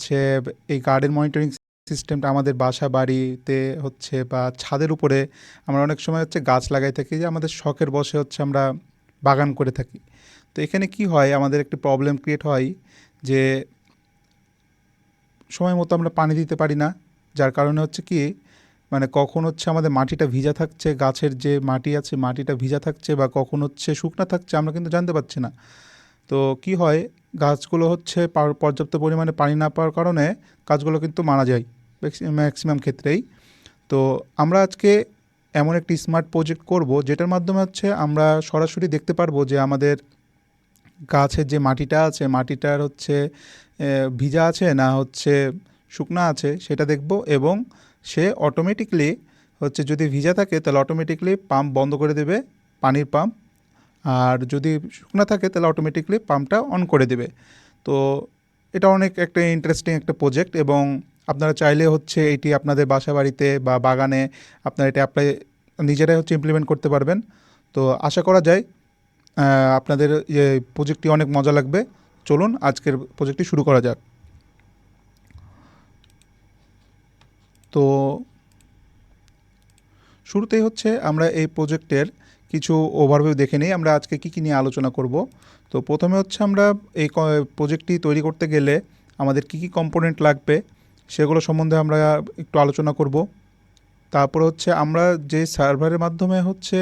হচ্ছে এই garden monitoring সিস্টেমটা আমাদের বাসা বাড়িতে হচ্ছে বা ছাদের উপরে আমরা অনেক সময় হচ্ছে গাছ লাগাই থাকি, যে আমাদের শখের বশে হচ্ছে আমরা বাগান করে থাকি। তো এখানে কি হয়, আমাদের একটি প্রবলেম ক্রিয়েট হয় যে সময় মতো আমরা পানি দিতে পারি না। যার কারণে হচ্ছে কি, মানে কখন হচ্ছে আমাদের মাটিটা ভিজা থাকছে, গাছের যে মাটি আছে মাটিটা ভিজা থাকছে, বা কখন হচ্ছে শুকনা থাকছে আমরা কিন্তু জানতে পারছি না। তো কি হয়, গাছগুলো হচ্ছে পর্যাপ্ত পরিমাণে পানি না পাওয়ার কারণে গাছগুলো কিন্তু মারা যায় ম্যাক্সিমাম ক্ষেত্রেই। তো আমরা আজকে এমন একটি স্মার্ট প্রজেক্ট করব, যেটার মাধ্যমে হচ্ছে আমরা সরাসরি দেখতে পারবো যে আমাদের গাছের যে মাটিটা আছে মাটিটার হচ্ছে ভিজা আছে না হচ্ছে শুকনা আছে সেটা দেখব, এবং সে অটোমেটিকলি হচ্ছে যদি ভিজা থাকে তাহলে অটোমেটিকলি পাম্প বন্ধ করে দেবে, পানির পাম্প। আর যদি শুকনা থাকে তাহলে অটোমেটিকলি পাম্পটা অন করে দেবে। তো এটা অনেক একটা ইন্টারেস্টিং একটা প্রজেক্ট, এবং আপনারা চাইলে হচ্ছে এটি আপনাদের বাসা বাড়িতে বা বাগানে আপনারা এটা অ্যাপ্লাই নিজেরাই হচ্ছে ইমপ্লিমেন্ট করতে পারবেন। তো আশা করা যায় আপনাদের প্রজেক্টটি অনেক মজা লাগবে। চলুন আজকের প্রজেক্টটি শুরু করা যাক। তো শুরুতেই হচ্ছে আমরা এই প্রজেক্টের কিছু ওভারভিউ দেখে নিই, আমরা আজকে কী কী নিয়ে আলোচনা করব। তো প্রথমে হচ্ছে আমরা এই প্রজেক্টটি তৈরি করতে গেলে আমাদের কী কী কম্পোনেন্ট লাগবে সেগুলো সম্বন্ধে আমরা একটু আলোচনা করব। তারপরে হচ্ছে আমরা যে সার্ভারের মাধ্যমে হচ্ছে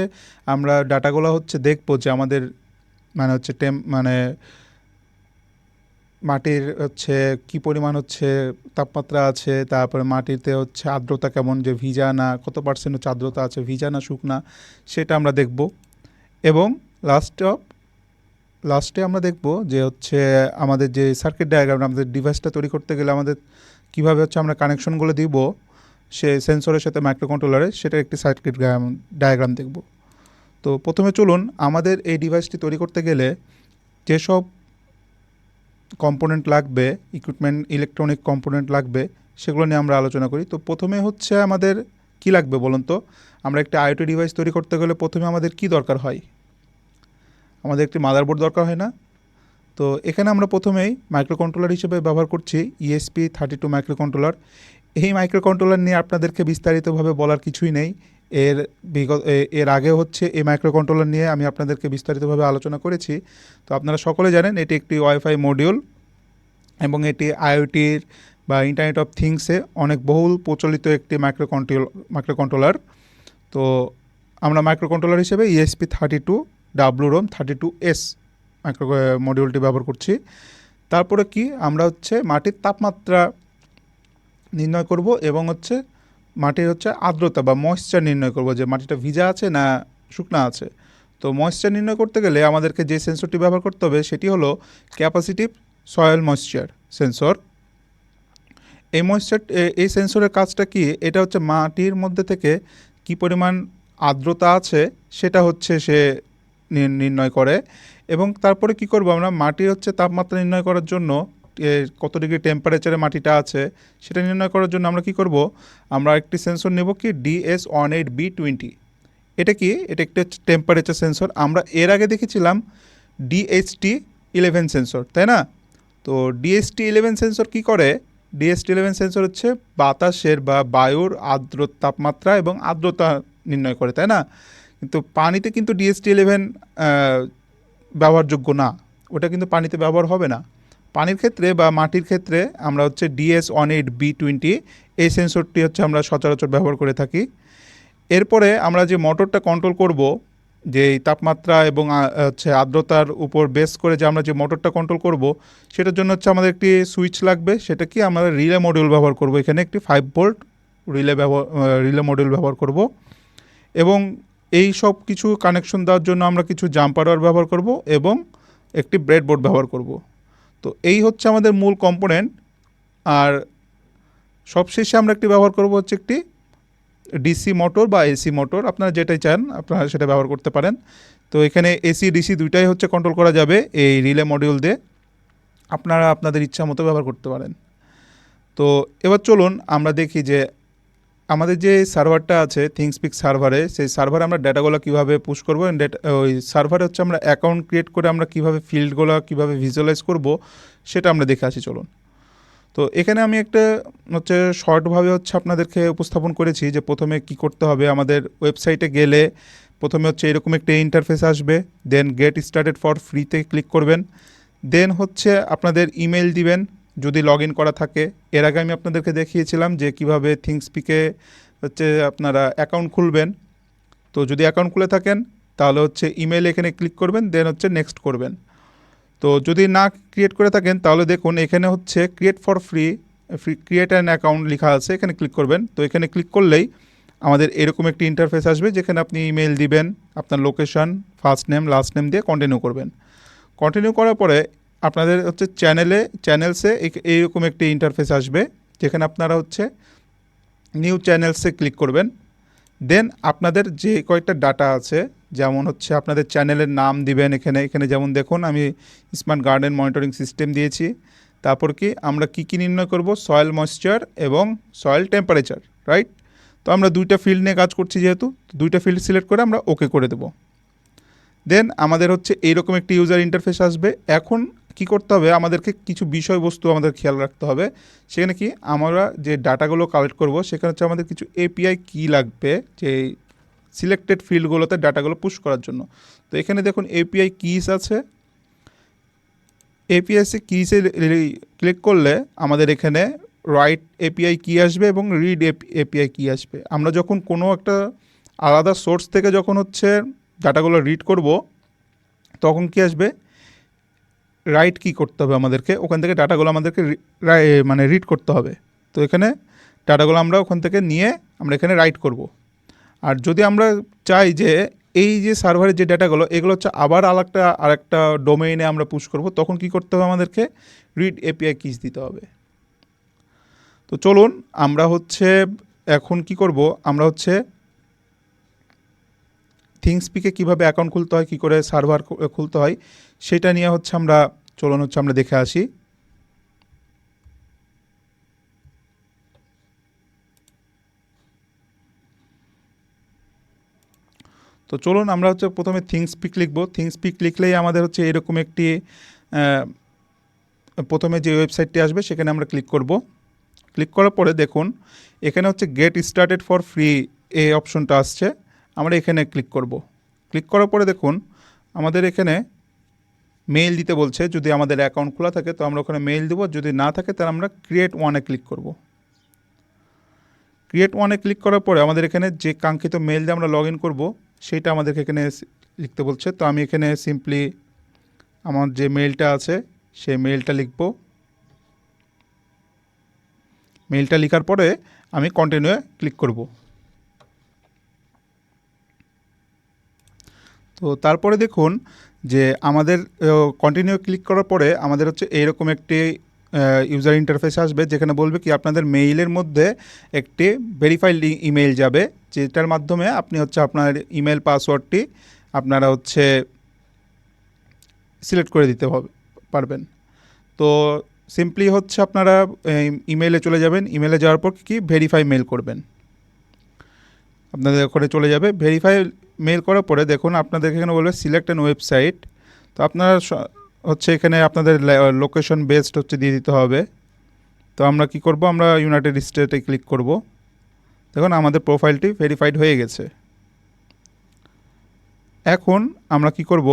আমরা ডাটাগুলো হচ্ছে দেখব, যে আমাদের মানে হচ্ছে মানে মাটির হচ্ছে কী পরিমাণ হচ্ছে তাপমাত্রা আছে, তারপরে মাটিতে হচ্ছে আর্দ্রতা কেমন, যে ভিজা না কত পার্সেন্ট হচ্ছে আর্দ্রতা আছে, ভিজা না শুকনা, সেটা আমরা দেখব। এবং লাস্টে আমরা দেখব যে হচ্ছে আমাদের যে সার্কিট ডায়াগ্রাম, আমাদের ডিভাইসটা তৈরি করতে গেলে আমাদের কীভাবে হচ্ছে আমরা কানেকশনগুলো দিব সে সেন্সরের সাথে মাইক্রোকন্ট্রোলারে, সেটার একটি সার্কিট ডায়াগ্রাম দেখব। তো প্রথমে চলুন আমাদের এই ডিভাইসটি তৈরি করতে গেলে যেসব কম্পোনেন্ট লাগবে, ইকুইপমেন্ট ইলেকট্রনিক কম্পোনেন্ট লাগবে, সেগুলো নিয়ে আমরা আলোচনা করি। তো প্রথমে হচ্ছে আমাদের কি লাগবে বলুন তো? আমরা একটা আইওটি ডিভাইস তৈরি করতে গেলে প্রথমে আমাদের কি দরকার হয়? আমাদের একটি মাদারবোর্ড দরকার হয় না? তো এখানে আমরা প্রথমেই মাইক্রোকন্ট্রোলার হিসেবে ব্যবহার করছি ESP32 মাইক্রোকন্ট্রোলার। এই মাইক্রোকন্ট্রোলার নিয়ে আপনাদেরকে বিস্তারিতভাবে বলার কিছুই নেই। এর এর আগে হচ্ছে এই মাইক্রোকন্ট্রোলার নিয়ে আমি আপনাদেরকে বিস্তারিতভাবে আলোচনা করেছি। তো আপনারা সকলে জানেন এটি একটি ওয়াইফাই মডিউল, এবং এটি আইওটির বা ইন্টারনেট অফ থিংসে অনেক বহুল প্রচলিত একটি মাইক্রোকন্ট্রোলার। তো আমরা মাইক্রোকন্ট্রোলার হিসেবে ESP32WROM32S মাইক্রো মডিউলটি ব্যবহার করছি। তারপরে কি আমরা হচ্ছে মাটির তাপমাত্রা নির্ণয় করব, এবং হচ্ছে মাটির হচ্ছে আর্দ্রতা বা ময়েশ্চার নির্ণয় করব, যে মাটিটা ভিজা আছে না শুকনা আছে। তো ময়েশ্চার নির্ণয় করতে গেলে আমাদেরকে যে সেন্সরটি ব্যবহার করতে হবে সেটি হলো ক্যাপাসিটিভ সয়েল ময়েশ্চার সেন্সর। এই সেন্সরের কাজটা কি, এটা হচ্ছে মাটির মধ্যে থেকে কি পরিমাণ আর্দ্রতা আছে সেটা হচ্ছে সে নির্ণয় করে। এবং তারপরে কি করব, আমরা মাটির হচ্ছে তাপমাত্রা নির্ণয় করার জন্য কত ডিগ্রি টেম্পারেচারে মাটিটা আছে সেটা নির্ণয় করার জন্য আমরা কি করব, আমরা একটি সেন্সর নেব কি DS18B20। এটা কি, এটা একটা টেম্পারেচার সেন্সর। আমরা এর আগে দেখেছিলাম DHT11 সেন্সর, তাই না? তো DHT11 সেন্সর কি করে, DHT11 সেন্সর হচ্ছে বাতাসের বা বায়ুর তাপমাত্রা এবং আর্দ্রতা নির্ণয় করে, তাই না? কিন্তু পানিতে কিন্তু DHT11 ব্যবহারযোগ্য না, ওটা কিন্তু পানিতে ব্যবহার হবে না। পানির ক্ষেত্রে বা মাটির ক্ষেত্রে আমরা হচ্ছে DS18B20 এই সেন্সরটি হচ্ছে আমরা সচরাচর ব্যবহার করে থাকি। এরপরে আমরা যে মোটরটা কন্ট্রোল করব, যে এই তাপমাত্রা এবং হচ্ছে আর্দ্রতার উপর বেস করে যে আমরা যে মোটরটা কন্ট্রোল করব, সেটার জন্য হচ্ছে আমাদের একটি সুইচ লাগবে। সেটা কি, আমরা রিলে মডিউল ব্যবহার করব। এখানে একটি 5 ভোল্ট রিলে মডিউল ব্যবহার করব, এবং এই সব কিছু কানেকশন দেওয়ার জন্য আমরা কিছু জাম্পার ওয়্যার ব্যবহার করব, এবং একটি ব্রেডবোর্ড ব্যবহার করব। তো এই হচ্ছে আমাদের মূল কম্পোনেন্ট। আর সবশেষে আমরা একটি ব্যবহার করব হচ্ছে একটি ডিসি মোটর বা এসি মোটর, আপনারা যেটাই চান আপনারা সেটা ব্যবহার করতে পারেন। তো এখানে এসি ডিসি দুইটাই হচ্ছে কন্ট্রোল করা যাবে এই রিলে মডিউল দিয়ে, আপনারা আপনাদের ইচ্ছা মতো ব্যবহার করতে পারেন। তো এবার চলুন আমরা দেখি যে আমাদের যে সার্ভারটা আছে থিংসপিক সার্ভারে, সেই সার্ভারে আমরা ডেটাগুলো কীভাবে পুশ করবো, ওই সার্ভারে হচ্ছে আমরা অ্যাকাউন্ট ক্রিয়েট করে আমরা কীভাবে ফিল্ডগুলো কীভাবে ভিজুয়ালাইজ করব সেটা আমরা দেখে আসি, চলুন। তো এখানে আমি একটা হচ্ছে শর্টভাবে হচ্ছে আপনাদেরকে উপস্থাপন করেছি যে প্রথমে কি করতে হবে। আমাদের ওয়েবসাইটে গেলে প্রথমে হচ্ছে এরকম একটা ইন্টারফেস আসবে, দেন গেট স্টার্টেড ফর ফ্রিতে ক্লিক করবেন, দেন হচ্ছে আপনাদের ইমেল দিবেন যদি লগ ইন করা থাকে। এর আগে আমি আপনাদেরকে দেখিয়েছিলাম যে কিভাবে থিংসপিকে হচ্ছে আপনারা অ্যাকাউন্ট খুলবেন। তো যদি অ্যাকাউন্ট খুলে থাকেন তাহলে হচ্ছে ইমেল এখানে ক্লিক করবেন, দেন হচ্ছে নেক্সট করবেন। তো যদি না ক্রিয়েট করে থাকেন তাহলে দেখুন এখানে হচ্ছে create for free create an account লেখা আছে, এখানে ক্লিক করবেন। তো এখানে ক্লিক করলেই আমাদের এরকম একটি ইন্টারফেস আসবে যেখানে আপনি ইমেল দিবেন, আপনার location, first name last name দিয়ে কন্টিনিউ করবেন। কন্টিনিউ করার পরে আপনাদের হচ্ছে চ্যানেলসে এইরকম একটি ইন্টারফেস আসবে যেখানে আপনারা হচ্ছে নিউ চ্যানেলসে ক্লিক করবেন। দেন আপনাদের যে কয়েকটা ডাটা আছে, যেমন হচ্ছে আপনাদের চ্যানেলের নাম দিবেন। এখানে যেমন দেখুন আমি স্মার্ট গার্ডেন মনিটরিং সিস্টেম দিয়েছি। তারপর কি আমরা কি নির্ণয় করব, সয়েল ময়েশ্চার এবং সয়েল টেম্পারেচার, রাইট। তো আমরা দুইটা ফিল্ড নিয়ে কাজ করছি, যেহেতু দুইটা ফিল্ড সিলেক্ট করে আমরা ওকে করে দেব। দেন আমাদের হচ্ছে এইরকম একটি ইউজার ইন্টারফেস আসবে। এখন কি করতে হবে, আমাদেরকে কিছু বিষয়বস্তু আমাদের খেয়াল রাখতে হবে। সেখানে কি আমরা যে ডাটাগুলো কালেক্ট করব সেখানে হচ্ছে আমাদের কিছু এপিআই কি লাগবে, যে সিলেক্টেড ফিল্ডগুলোতে ডাটাগুলো পুশ করার জন্য। তো এখানে দেখুন এপিআই কিস আছে। এপিআইসি কিসে ক্লিক করলে আমাদের এখানে রাইট এপিআই কি আসবে এবং রিড এপিআই কি আসবে। আমরা যখন কোনো একটা আলাদা সোর্স থেকে যখন হচ্ছে ডাটাগুলো রিড করব তখন কি আসবে, রাইট কি করতে হবে আমাদেরকে, ওখান থেকে ডাটাগুলো আমাদেরকে মানে রিড করতে হবে। তো এখানে ডাটাগুলো আমরা ওখান থেকে নিয়ে আমরা এখানে রাইট করব। আর যদি আমরা চাই যে এই যে সার্ভারের যে ডাটাগুলো এগুলো হচ্ছে আবার আরেকটা ডোমেইনে আমরা পুশ করব, তখন কি করতে হবে, আমাদেরকে রিড এপিআই কিস দিতে হবে। তো চলুন আমরা হচ্ছে এখন কি করব, আমরা হচ্ছে থিংসপিকে কীভাবে অ্যাকাউন্ট খুলতে হয়, কী করে সার্ভার খুলতে হয় সেটা নিয়ে হচ্ছে আমরা আমরা দেখে আসি। তো চলুন আমরা হচ্ছে প্রথমে থিংসপিক লিখব। থিংসপিক লিখলেই আমাদের হচ্ছে এরকম একটি প্রথমে যে ওয়েবসাইটটি আসবে সেখানে আমরা ক্লিক করব। ক্লিক করার পরে দেখুন এখানে হচ্ছে গেট স্টার্টেড ফর ফ্রি এই অপশনটা আসছে, আমরা এখানে ক্লিক করব। ক্লিক করার পরে দেখুন আমাদের এখানে মেইল দিতে বলছে। যদি আমাদের অ্যাকাউন্ট খোলা থাকে তো আমরা ওখানে মেইল দেবো, যদি না থাকে তাহলে আমরা ক্রিয়েট ওয়ানে ক্লিক করব। ক্রিয়েট ওয়ানে ক্লিক করার পরে আমাদের এখানে যে কাঙ্ক্ষিত মেইল দিয়ে আমরা লগ ইন করবো সেইটা আমাদেরকে এখানে লিখতে বলছে। তো আমি এখানে সিম্পলি আমার যে মেইলটা আছে সেই মেইলটা লিখব। মেইলটা লেখার পরে আমি কন্টিনিউয়ে ক্লিক করব। তো তারপরে দেখুন যে আমাদের কন্টিনিউ ক্লিক করার পরে আমাদের হচ্ছে এইরকম একটি ইউজার ইন্টারফেস আসবে যেখানে বলবে কি আপনাদের মেইলের মধ্যে একটি ভেরিফাইড ইমেইল যাবে, যেটার মাধ্যমে আপনি হচ্ছে আপনার ইমেল পাসওয়ার্ডটি আপনারা হচ্ছে সিলেক্ট করে দিতে পারবেন। তো সিম্পলি হচ্ছে আপনারা ইমেইলে চলে যাবেন। ইমেইলে যাওয়ার পর কি ভেরিফাই মেল করবেন, আপনাদের ওখানে চলে যাবে। ভেরিফাই মেল করার পরে দেখুন আপনাদের এখানে বলবে সিলেক্ট অ্যান ওয়েবসাইট। তো আপনারা হচ্ছে এখানে আপনাদের লোকেশন বেসড হচ্ছে দিয়ে দিতে হবে। তো আমরা কি করব, আমরা ইউনাইটেড স্টেটে ক্লিক করব। দেখুন আমাদের প্রোফাইলটি ভেরিফাইড হয়ে গেছে। এখন আমরা কি করব,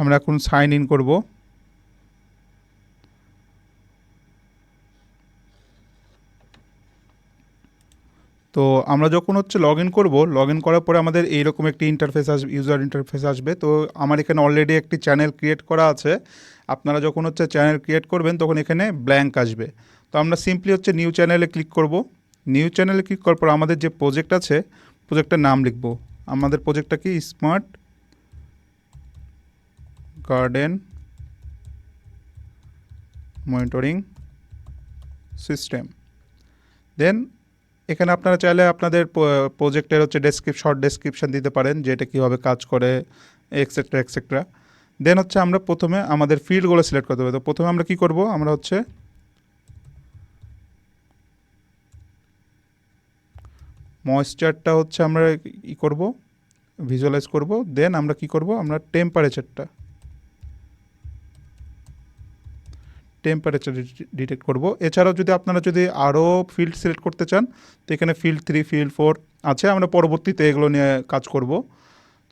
আমরা এখন সাইন ইন করব। তো আমরা যখন হচ্ছে লগ ইন করবো, লগ ইন করার পরে আমাদের এইরকম একটি ইন্টারফেস আসবে, ইউজার ইন্টারফেস আসবে। তো আমার এখানে অলরেডি একটি চ্যানেল ক্রিয়েট করা আছে। আপনারা যখন হচ্ছে চ্যানেল ক্রিয়েট করবেন তখন এখানে ব্ল্যাঙ্ক আসবে। তো আমরা সিম্পলি হচ্ছে নিউ চ্যানেলে ক্লিক করব। নিউ চ্যানেলে ক্লিক করার পর আমাদের যে প্রজেক্ট আছে প্রজেক্টের নাম লিখব। আমাদের প্রজেক্টটা কি স্মার্ট গার্ডেন মনিটরিং সিস্টেম। দেন এখানে আপনারা চাইলে আপনাদের প্রজেক্টের হচ্ছে শর্ট ডেসক্রিপশন দিতে পারেন যে এটা কীভাবে কাজ করে, এক্সেট্রা এক্সেট্রা। দেন হচ্ছে আমরা প্রথমে আমাদের ফিল্ডগুলো সিলেক্ট করতে হবে। তো প্রথমে আমরা কি করব, আমরা হচ্ছে ময়েশ্চারটা হচ্ছে আমরা ই করব, ভিজুয়ালাইজ করব। দেন আমরা কি করব, আমরা টেম্পারেচারটা টেম্পারেচার ডিটেক্ট করব। এছাড়াও যদি আপনারা যদি আরও ফিল্ড সিলেক্ট করতে চান তো এখানে ফিল্ড 3 ফিল্ড 4 আছে, আমরা পরবর্তীতে এগুলো নিয়ে কাজ করব।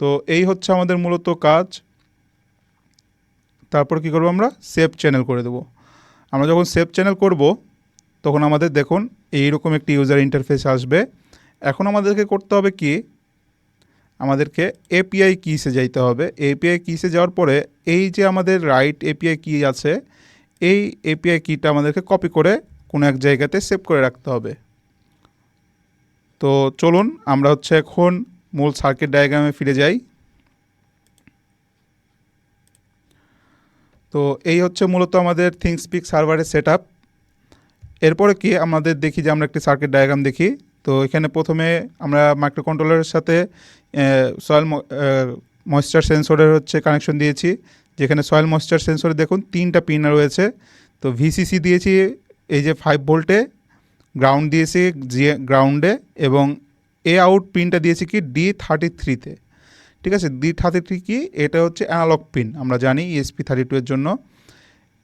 তো এই হচ্ছে আমাদের মূলত কাজ। তারপর কি করব, আমরা সেভ চ্যানেল করে দেব। আমরা যখন সেভ চ্যানেল করব তখন আমাদের দেখুন এইরকম একটি ইউজার ইন্টারফেস আসবে। এখন আমাদেরকে করতে হবে কি, আমাদেরকে এপিআই কিসে যাইতে হবে। এপিআই কিসে যাওয়ার পরে এই যে আমাদের রাইট এপিআই কি আছে, এই এপিআই কিটা আমাদেরকে কপি করে কোনো এক জায়গাতে সেভ করে রাখতে হবে। তো চলুন আমরা হচ্ছে এখন মূল সার্কিট ডায়াগ্রামে ফিরে যাই। তো এই হচ্ছে মূলত আমাদের থিংসপিক সার্ভারের সেট আপ। এরপরে কি আমাদের দেখি যে আমরা একটি সার্কিট ডায়াগ্রাম দেখি। তো এখানে প্রথমে আমরা মাইক্রোকন্ট্রোলারের সাথে সয়েল ময়েশ্চার সেন্সরের হচ্ছে কানেকশন দিয়েছি, যেখানে সয়েল ময়েশ্চার সেন্সরে দেখুন 3টা পিন রয়েছে। তো ভিসিসি দিয়েছি এই যে 5 ভোল্টে, গ্রাউন্ড দিয়েছি গ্রাউন্ডে, এবং এ আউট পিনটা দিয়েছি কি D33-তে। ঠিক আছে, D33 কি, এটা হচ্ছে অ্যানালগ পিন, আমরা জানি ESP32 এর জন্য।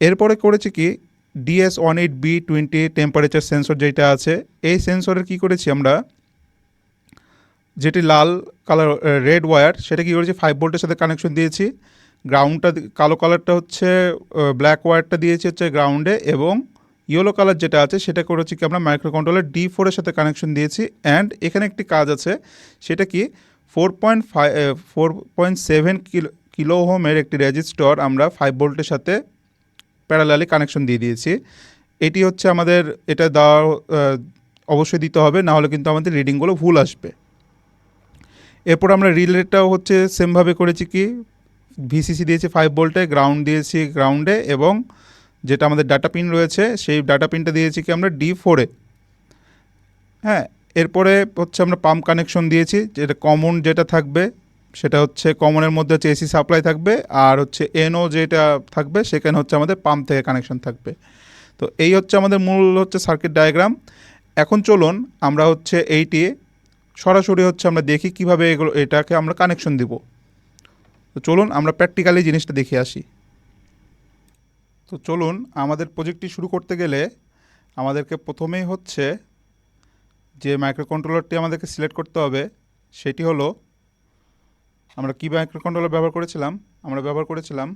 এরপরে করেছি কি DS18B20 টেম্পারেচার সেন্সর যেটা আছে, এই সেন্সরের কি করেছি আমরা, যেটি লাল কালার রেড ওয়্যার, সেটা কী করেছি 5 ভোল্টের সাথে কানেকশন দিয়েছি। গ্রাউন্ডটা কালো কালারটা হচ্ছে ব্ল্যাক ওয়্যারটা দিয়েছি হচ্ছে গ্রাউন্ডে, এবং ইয়েলো কালার যেটা আছে সেটা করেছি কি আমরা মাইক্রোকন্ট্রোলার D4 এর সাথে কানেকশন দিয়েছি। অ্যান্ড এখানে একটি কাজ আছে, সেটা কি 4.7 কিলো ওহমের একটি রেজিস্টর আমরা 5 ভোল্টের সাথে প্যারালালি কানেকশন দিয়ে দিয়েছি। এটি হচ্ছে আমাদের, এটা দেওয়া অবশ্যই দিতে হবে, না হলে কিন্তু আমাদের রিডিংগুলো ভুল আসবে। এরপর আমরা রিলেটাও হচ্ছে সেমভাবে করেছি কি ভিসিসি দিয়েছি 5 ভোল্টে, গ্রাউন্ড দিয়েছি গ্রাউন্ডে, এবং যেটা আমাদের ডাটা পিন রয়েছে সেই ডাটা পিনটা দিয়েছি কি আমরা D4-এ। হ্যাঁ, এরপরে হচ্ছে আমরা পাম্প কানেকশন দিয়েছি, যেটা কমন যেটা থাকবে সেটা হচ্ছে কমনের মধ্যে হচ্ছে এসি সাপ্লাই থাকবে, আর হচ্ছে এনও যেটা থাকবে সেখানে হচ্ছে আমাদের পাম্প থেকে কানেকশন থাকবে। তো এই হচ্ছে আমাদের মূল হচ্ছে সার্কিট ডায়াগ্রাম। এখন চলুন আমরা হচ্ছে এইটি সরাসরি হচ্ছে আমরা দেখি কিভাবে এটাকে আমরা কানেকশন দিব। তো চলুন আমরা প্র্যাকটিক্যালি জিনিসটা দেখে আসি। তো চলুন, আমাদের প্রজেক্টটি শুরু করতে গেলে আমাদেরকে প্রথমেই হচ্ছে যে মাইক্রোকন্ট্রোলারটি আমাদেরকে সিলেক্ট করতে হবে সেটি হলো, আমরা কী মাইক্রোকন্ট্রোলার ব্যবহার করেছিলাম, আমরা ব্যবহার করেছিলাম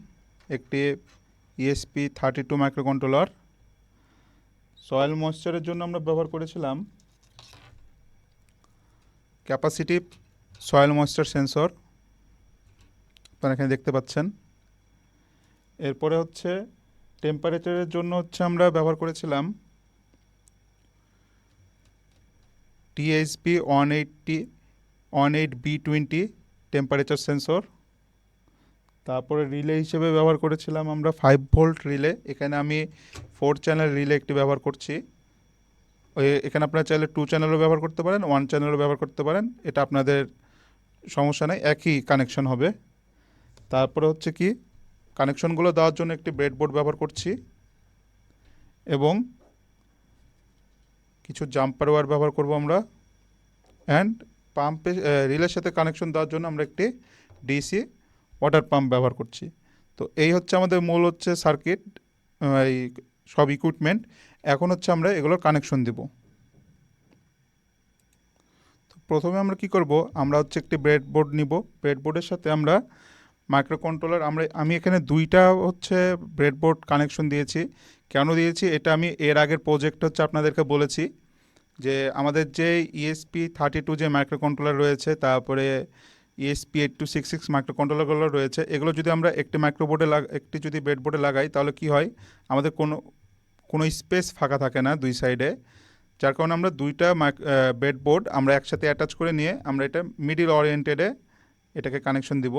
একটি ESP32 মাইক্রোকন্ট্রোলার। সয়েল ময়েশ্চারের জন্য আমরা ব্যবহার করেছিলাম ক্যাপাসিটিভ সয়েল ময়েশ্চার সেন্সর, আপনারা এখানে দেখতে পাচ্ছেন। এরপরে হচ্ছে টেম্পারেচারের জন্য হচ্ছে আমরা ব্যবহার করেছিলাম TSP18B20 টেম্পারেচার সেন্সর। তারপরে রিলে হিসেবে ব্যবহার করেছিলাম আমরা 5 ভোল্ট রিলে, এখানে আমি 4 চ্যানেল রিলে একটি ব্যবহার করছি। এখানে আপনারা চাইলে 2 চ্যানেলও ব্যবহার করতে পারেন, 1 চ্যানেলও ব্যবহার করতে পারেন, এটা আপনাদের সমস্যা নেই, একই কানেকশন হবে। তারপরে হচ্ছে কি কানেকশনগুলো দেওয়ার জন্য একটি ব্রেডবোর্ড ব্যবহার করছি, এবং কিছু জাম্পার ওয়্যার ব্যবহার করব আমরা। অ্যান্ড পাম্পে রিলের সাথে কানেকশন দেওয়ার জন্য আমরা একটি ডিসি ওয়াটার পাম্প ব্যবহার করছি। তো এই হচ্ছে আমাদের মূল হচ্ছে সার্কিট, এই সব ইকুইপমেন্ট। এখন হচ্ছে আমরা এগুলোর কানেকশন দেব। তো প্রথমে আমরা কি করব, আমরা হচ্ছে একটি ব্রেডবোর্ড নিব, ব্রেডবোর্ডের সাথে আমরা মাইক্রোকন্ট্রোলার, আমি এখানে 2টা হচ্ছে ব্রেডবোর্ড কানেকশন দিয়েছি। কেন দিয়েছি এটা আমি এর আগের প্রজেক্ট হচ্ছে আপনাদেরকে বলেছি, যে আমাদের যে ESP32 যে মাইক্রোকন্ট্রোলার রয়েছে, তারপরে ESP8266 মাইক্রোকন্ট্রোলারগুলো রয়েছে, এগুলো যদি আমরা একটি মাইক্রোবোর্ডে একটি যদি ব্রেডবোর্ডে লাগাই তাহলে কি হয়, আমাদের কোনো স্পেস ফাঁকা থাকে না দুই সাইডে। যার কারণে আমরা 2টা ব্রেডবোর্ড আমরা একসাথে অ্যাটাচ করে নিয়ে আমরা এটা মিডিল ওরিয়েন্টেডে এটাকে কানেকশন দিব।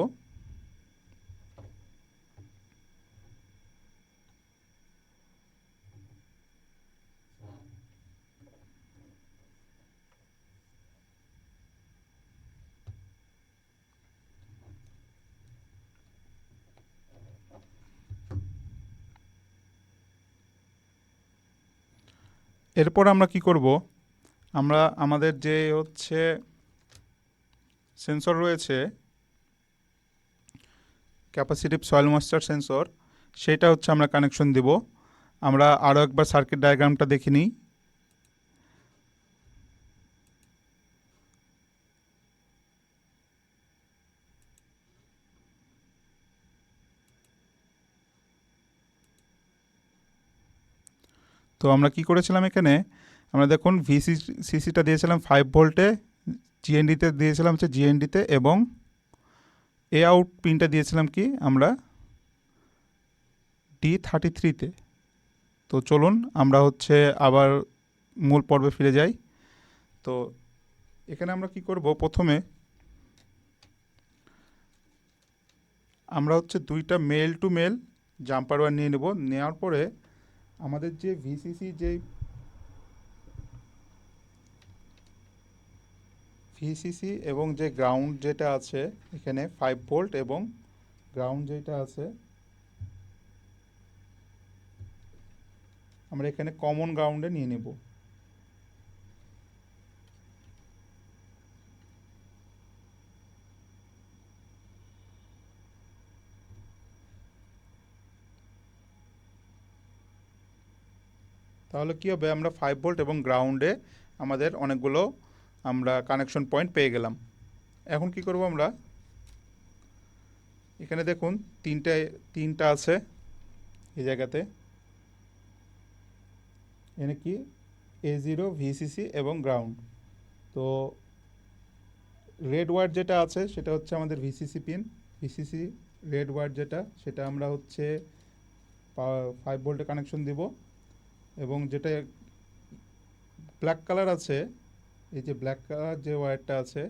এরপর আমরা কি করব, আমরা আমাদের যে হচ্ছে সেন্সর রয়েছে ক্যাপাসিটিভ সয়েল ময়েশ্চার সেন্সর, সেটা হচ্ছে আমরা কানেকশন দিব। আমরা আরও একবার সার্কিট ডায়াগ্রামটা দেখে নিই। তো আমরা কি করেছিলাম এখানে, আমরা দেখুন সিসিটা দিয়েছিলাম 5 ভোল্টে, জিএনডিতে দিয়েছিলাম হচ্ছে জিএনডিতে, এবং এ আউট পিনটা দিয়েছিলাম কি আমরা D33-তে। তো চলুন আমরা হচ্ছে আবার মূল পর্বে ফিরে যাই। তো এখানে আমরা কি করব, প্রথমে আমরা হচ্ছে দুইটা male to male jumper wire নিয়ে নেব। নেওয়ার পরে আমাদের যে ভিসিসি এবং যে গ্রাউন্ড যেটা আছে এখানে 5 ভোল্ট, এবং গ্রাউন্ড যেটা আছে আমরা এখানে কমন গ্রাউন্ডে নিয়ে নেব। তাহলে কি হবে, আমরা 5 ভোল্ট এবং গ্রাউন্ডে আমাদের অনেকগুলো আমরা কানেকশন পয়েন্ট পেয়ে গেলাম। এখন কি করব, আমরা এখানে দেখুন তিনটা আছে এই জায়গাতে, এখানে কি A0, ভিসিসি এবং গ্রাউন্ড। তো রেড ওয়্যার যেটা আছে সেটা হচ্ছে আমাদের VCC pin. VCC red wire যেটা, সেটা আমরা হচ্ছে 5 ভোল্টে কানেকশন দিব। এবং যেটা ব্ল্যাক কালার আছে, এই যে ব্ল্যাক কালার যে ওয়্যারটা আছে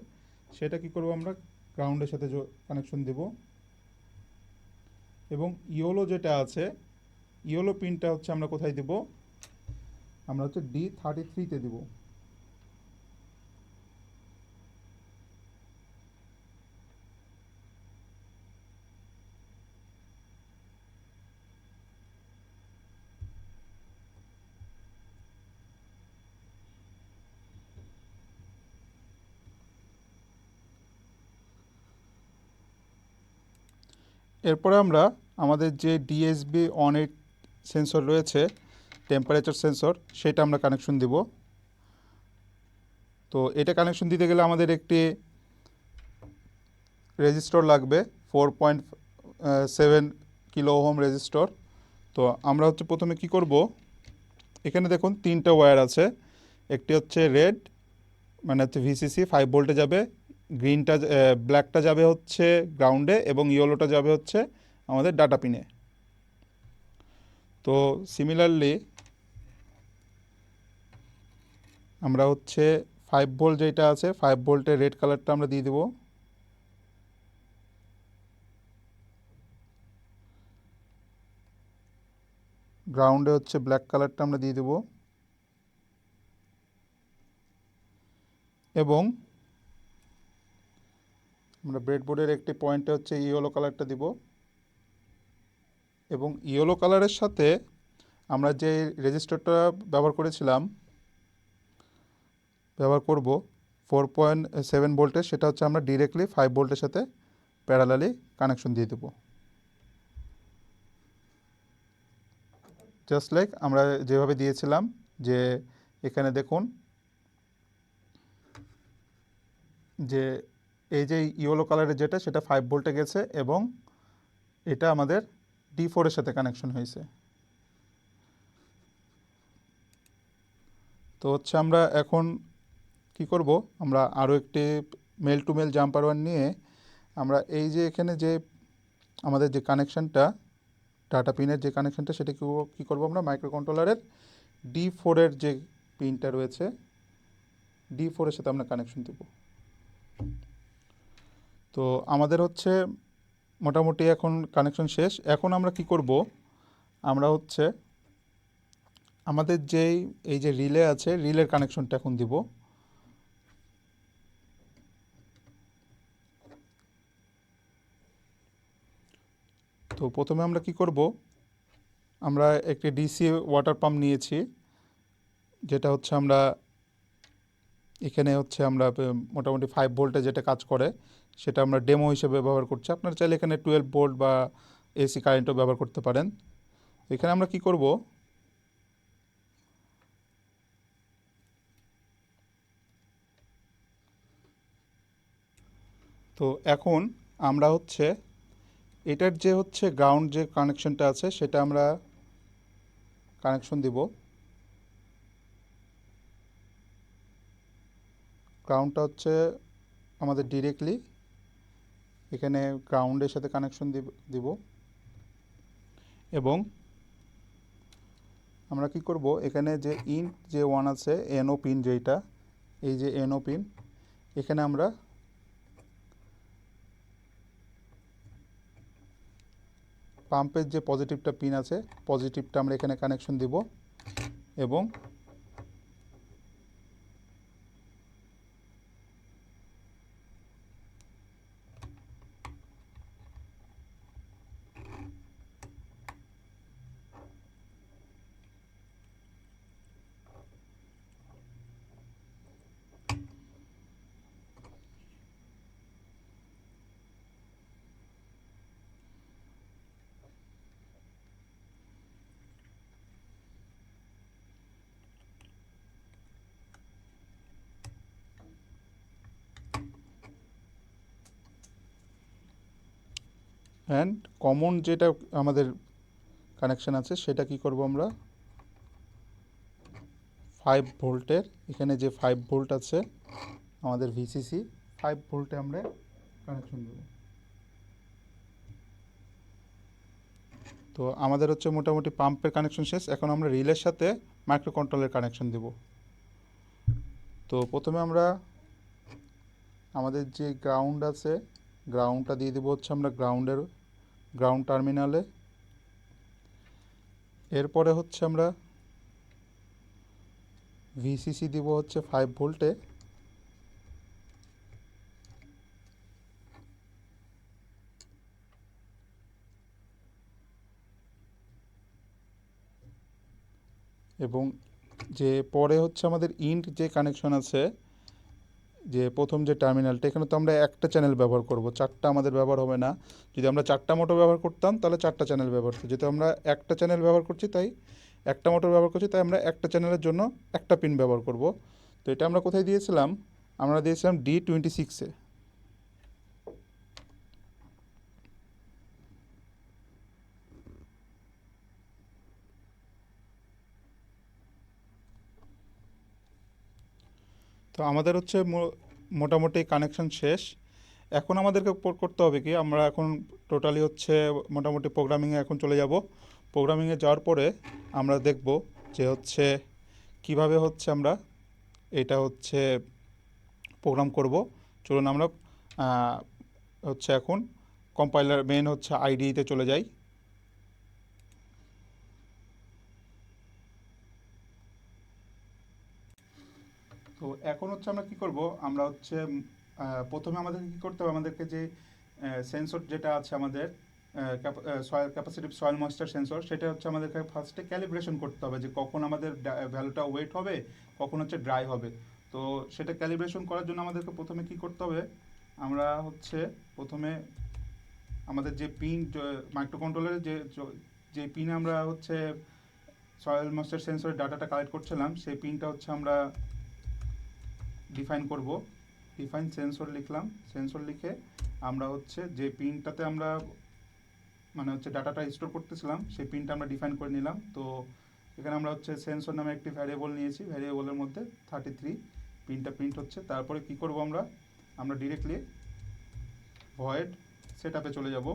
সেটা কি করব, আমরা গ্রাউন্ডের সাথে কানেকশন দিব। এবং ইয়োলো যেটা আছে, ইয়োলো পিনটা হচ্ছে আমরা কোথায় দিব, আমরা হচ্ছে D33-তে দিব। এরপরে আমরা আমাদের যে ডিএসবি অন এইট সেন্সর রয়েছে, টেম্পারেচার সেন্সর, সেটা আমরা কানেকশন দিব। তো এটা কানেকশন দিতে গেলে আমাদের একটি রেজিস্টর লাগবে, 4.7 কিলো ওহম রেজিস্টর। তো আমরা হচ্ছে প্রথমে কি করব, এখানে দেখুন তিনটা ওয়্যার আছে। একটি হচ্ছে রেড, মানে হচ্ছে ভিসিসি 5 ভোল্টে যাবে, গ্রিনটা ব্ল্যাকটা যাবে হচ্ছে গ্রাউন্ডে, এবং ইয়েলোটা যাবে হচ্ছে আমাদের ডাটা পিনে। তো সিমিলারলি আমরা হচ্ছে 5 ভোল্ট যেটা আছে, 5 ভোল্টের রেড কালারটা আমরা দিয়ে দেবো। গ্রাউন্ডে হচ্ছে ব্ল্যাক কালারটা আমরা দিয়ে দেবো, এবং আমরা ব্রেডবোর্ডের একটি পয়েন্টে হচ্ছে ইয়েলো কালারটা দিব। এবং ইয়েলো কালারের সাথে আমরা যে রেজিস্টারটা ব্যবহার করব 4.7 ভোল্টের, সেটা হচ্ছে আমরা ডিরেক্টলি 5 ভোল্টের সাথে প্যারালালি কানেকশন দিয়ে দেবো। জাস্ট লাইক আমরা যেভাবে দিয়েছিলাম, যে এখানে দেখুন যে এই যে ইয়েলো কালারের যেটা, সেটা 5 ভোল্টে গেছে, এবং এটা আমাদের D4-এর সাথে কানেকশন হয়েছে। তো হচ্ছে আমরা এখন কি করব, আমরা আরও একটি male to male jumper wire নিয়ে আমরা এই যে এখানে যে আমাদের যে কানেকশানটা, ডাটা পিনের যে কানেকশানটা, সেটা কী করবো, আমরা মাইক্রো কন্ট্রোলারের D4-এর যে পিনটা রয়েছে, D4-এর সাথে আমরা কানেকশন দেব। তো আমাদের হচ্ছে মোটামুটি এখন কানেকশন শেষ। এখন আমরা কি করব, আমরা হচ্ছে আমাদের যেই এই যে রিলে আছে, রিলের কানেকশনটা এখন দিব। তো প্রথমে আমরা কি করব, আমরা একটি ডিসি ওয়াটার পাম্প নিয়েছি, যেটা হচ্ছে আমরা এখানে হচ্ছে আমরা মোটামুটি 5 ভোল্টে যেটা কাজ করে, সেটা আমরা ডেমো হিসেবে ব্যবহার করছি। আপনারা চাইলে এখানে 12 ভোল্ট বা এসি কারেন্টও ব্যবহার করতে পারেন। এখানে আমরা কি করব, তো এখন আমরা হচ্ছে এটার যে হচ্ছে গ্রাউন্ড যে কানেকশনটা আছে সেটা আমরা কানেকশন দিব। গ্রাউন্ডটা হচ্ছে আমাদের ডিরেক্টলি এখানে গ্রাউন্ডের সাথে কানেকশন দিব এবং আমরা কি করব, এখানে যে ইন্ট যে ওয়ান আছে এনও পিন যেটা, এই যে এনও পিন, এখানে আমরা পাম্পের যে পজিটিভটা পিন আছে পজিটিভটা আমরা এখানে কানেকশন দিব এবং কমন যেটা আমাদের কানেকশন আছে সেটা কি করব আমরা 5 ভোল্টের, এখানে যে 5 ভোল্ট আছে আমাদের ভিসিসি 5 ভোল্টে আমরা কানেকশন দেব। তো আমাদের হচ্ছে মোটামুটি পাম্পের কানেকশন শেষ। এখন আমরা রিলের সাথে মাইক্রো কন্ট্রোলের কানেকশন দেব। তো প্রথমে আমরা আমাদের যে গ্রাউন্ড আছে গ্রাউন্ডটা দিয়ে দেবো হচ্ছে আমরা গ্রাউন্ড টার্মিনালে। এরপরে হচ্ছে আমরা ভিসিসি দিব হচ্ছে 5 ভোল্টে এবং যে পরে হচ্ছে আমাদের ইন্ট যে কানেকশন আছে যে প্রথম যে টার্মিনালটা, এখানে তো আমরা একটা চ্যানেল ব্যবহার করব, চারটা আমাদের ব্যবহার হবে না। যদি আমরা চারটা মোটর ব্যবহার করতাম তাহলে চারটা চ্যানেল ব্যবহার করছি, যেহেতু আমরা একটা চ্যানেল ব্যবহার করছি তাই একটা মোটর ব্যবহার করছি, তাই আমরা একটা চ্যানেলের জন্য একটা পিন ব্যবহার করব। তো এটা আমরা কোথায় দিয়েছিলাম, আমরা দিয়েছিলাম D26-এ। তো আমাদের হচ্ছে মোটামুটি কানেকশন শেষ। এখন আমাদেরকে করতে হবে কি, আমরা এখন টোটালি হচ্ছে মোটামুটি প্রোগ্রামিংয়ে এখন চলে যাব। প্রোগ্রামিংয়ে যাওয়ার পরে আমরা দেখব যে হচ্ছে কিভাবে হচ্ছে আমরা এটা হচ্ছে প্রোগ্রাম করব। চলুন আমরা হচ্ছে এখন কম্পাইলার মেন হচ্ছে আইডিতে চলে যাই। তো এখন হচ্ছে আমরা কি করব, আমরা হচ্ছে প্রথমে আমাদেরকে কি করতে হবে, আমাদেরকে যে সেন্সর যেটা আছে আমাদের soil capacitive soil moisture sensor, সেটা হচ্ছে আমাদেরকে ফার্স্টে ক্যালিব্রেশন করতে হবে যে কখন আমাদের ভ্যালুটা ওয়েট হবে, কখন হচ্ছে ড্রাই হবে। তো সেটা ক্যালিব্রেশন করার জন্য আমাদেরকে প্রথমে কি করতে হবে, আমরা হচ্ছে প্রথমে আমাদের যে পিন মাইক্রো কন্ট্রোলারের যে পিনে আমরা হচ্ছে সয়েল ময়েশ্চার সেন্সরের ডাটাটা কালেক্ট করছিলাম সেই পিনটা হচ্ছে আমরা ডিফাইন করব। ডিফাইন সেন্সর লিখলাম, সেন্সর লিখে আমরা হচ্ছে যে পিনটাতে আমরা মানে হচ্ছে ডাটাটা স্টোর করতেছিলাম সেই পিনটা আমরা ডিফাইন করে নিলাম। তো এখানে আমরা হচ্ছে সেন্সর নামে একটি ভ্যারিয়েবল নিয়েছি, ভ্যারিয়েবলের মধ্যে 33 পিনটা প্রিন্ট হচ্ছে। তারপরে কি করব, আমরা ডিরেক্টলি ভয়েড সেটআপে চলে যাব।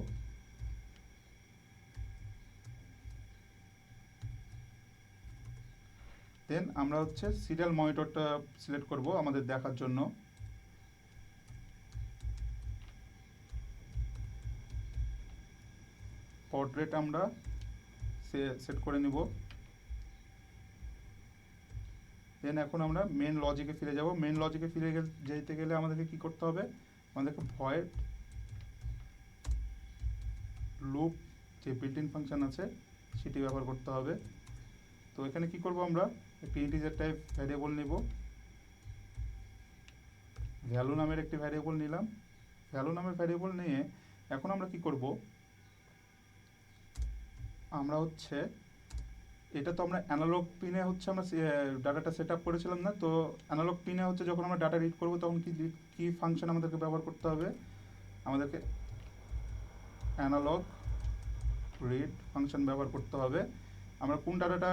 দেন আমরা হচ্ছে সিরিয়াল মনিটরটা সিলেক্ট করব আমাদের দেখার জন্য। পোর্ট্রেট আমরা সেট করে নিব। দেন এখন আমরা মেন লজিকে ফিরে যাব। মেন লজিকে ফিরে যেতে গেলে আমাদেরকে কি করতে হবে, আমাদেরকে ভয়েড লুপ যে বিল্ট ইন ফাংশন আছে সেটি ব্যবহার করতে হবে। তো এখানে কি করব, আমরা একটি ইন্টিজার টাইপ ভ্যারিয়েবল নিব, ভ্যালু নামের একটি ভ্যারিয়েবল নিলাম। ভ্যালু নামের ভ্যারিয়েবল নিয়ে এখন আমরা কি করব, আমরা হচ্ছে এটা তো আমরা অ্যানালগ পিনে হচ্ছে আমরা ডাটাটা সেট আপ করেছিলাম না। তো অ্যানালগ পিনে হচ্ছে যখন আমরা ডাটা রিড করব তখন কি কি ফাংশন আমাদেরকে ব্যবহার করতে হবে, আমাদেরকে অ্যানালগ রিড ফাংশন ব্যবহার করতে হবে। আমরা কোন ডাটাটা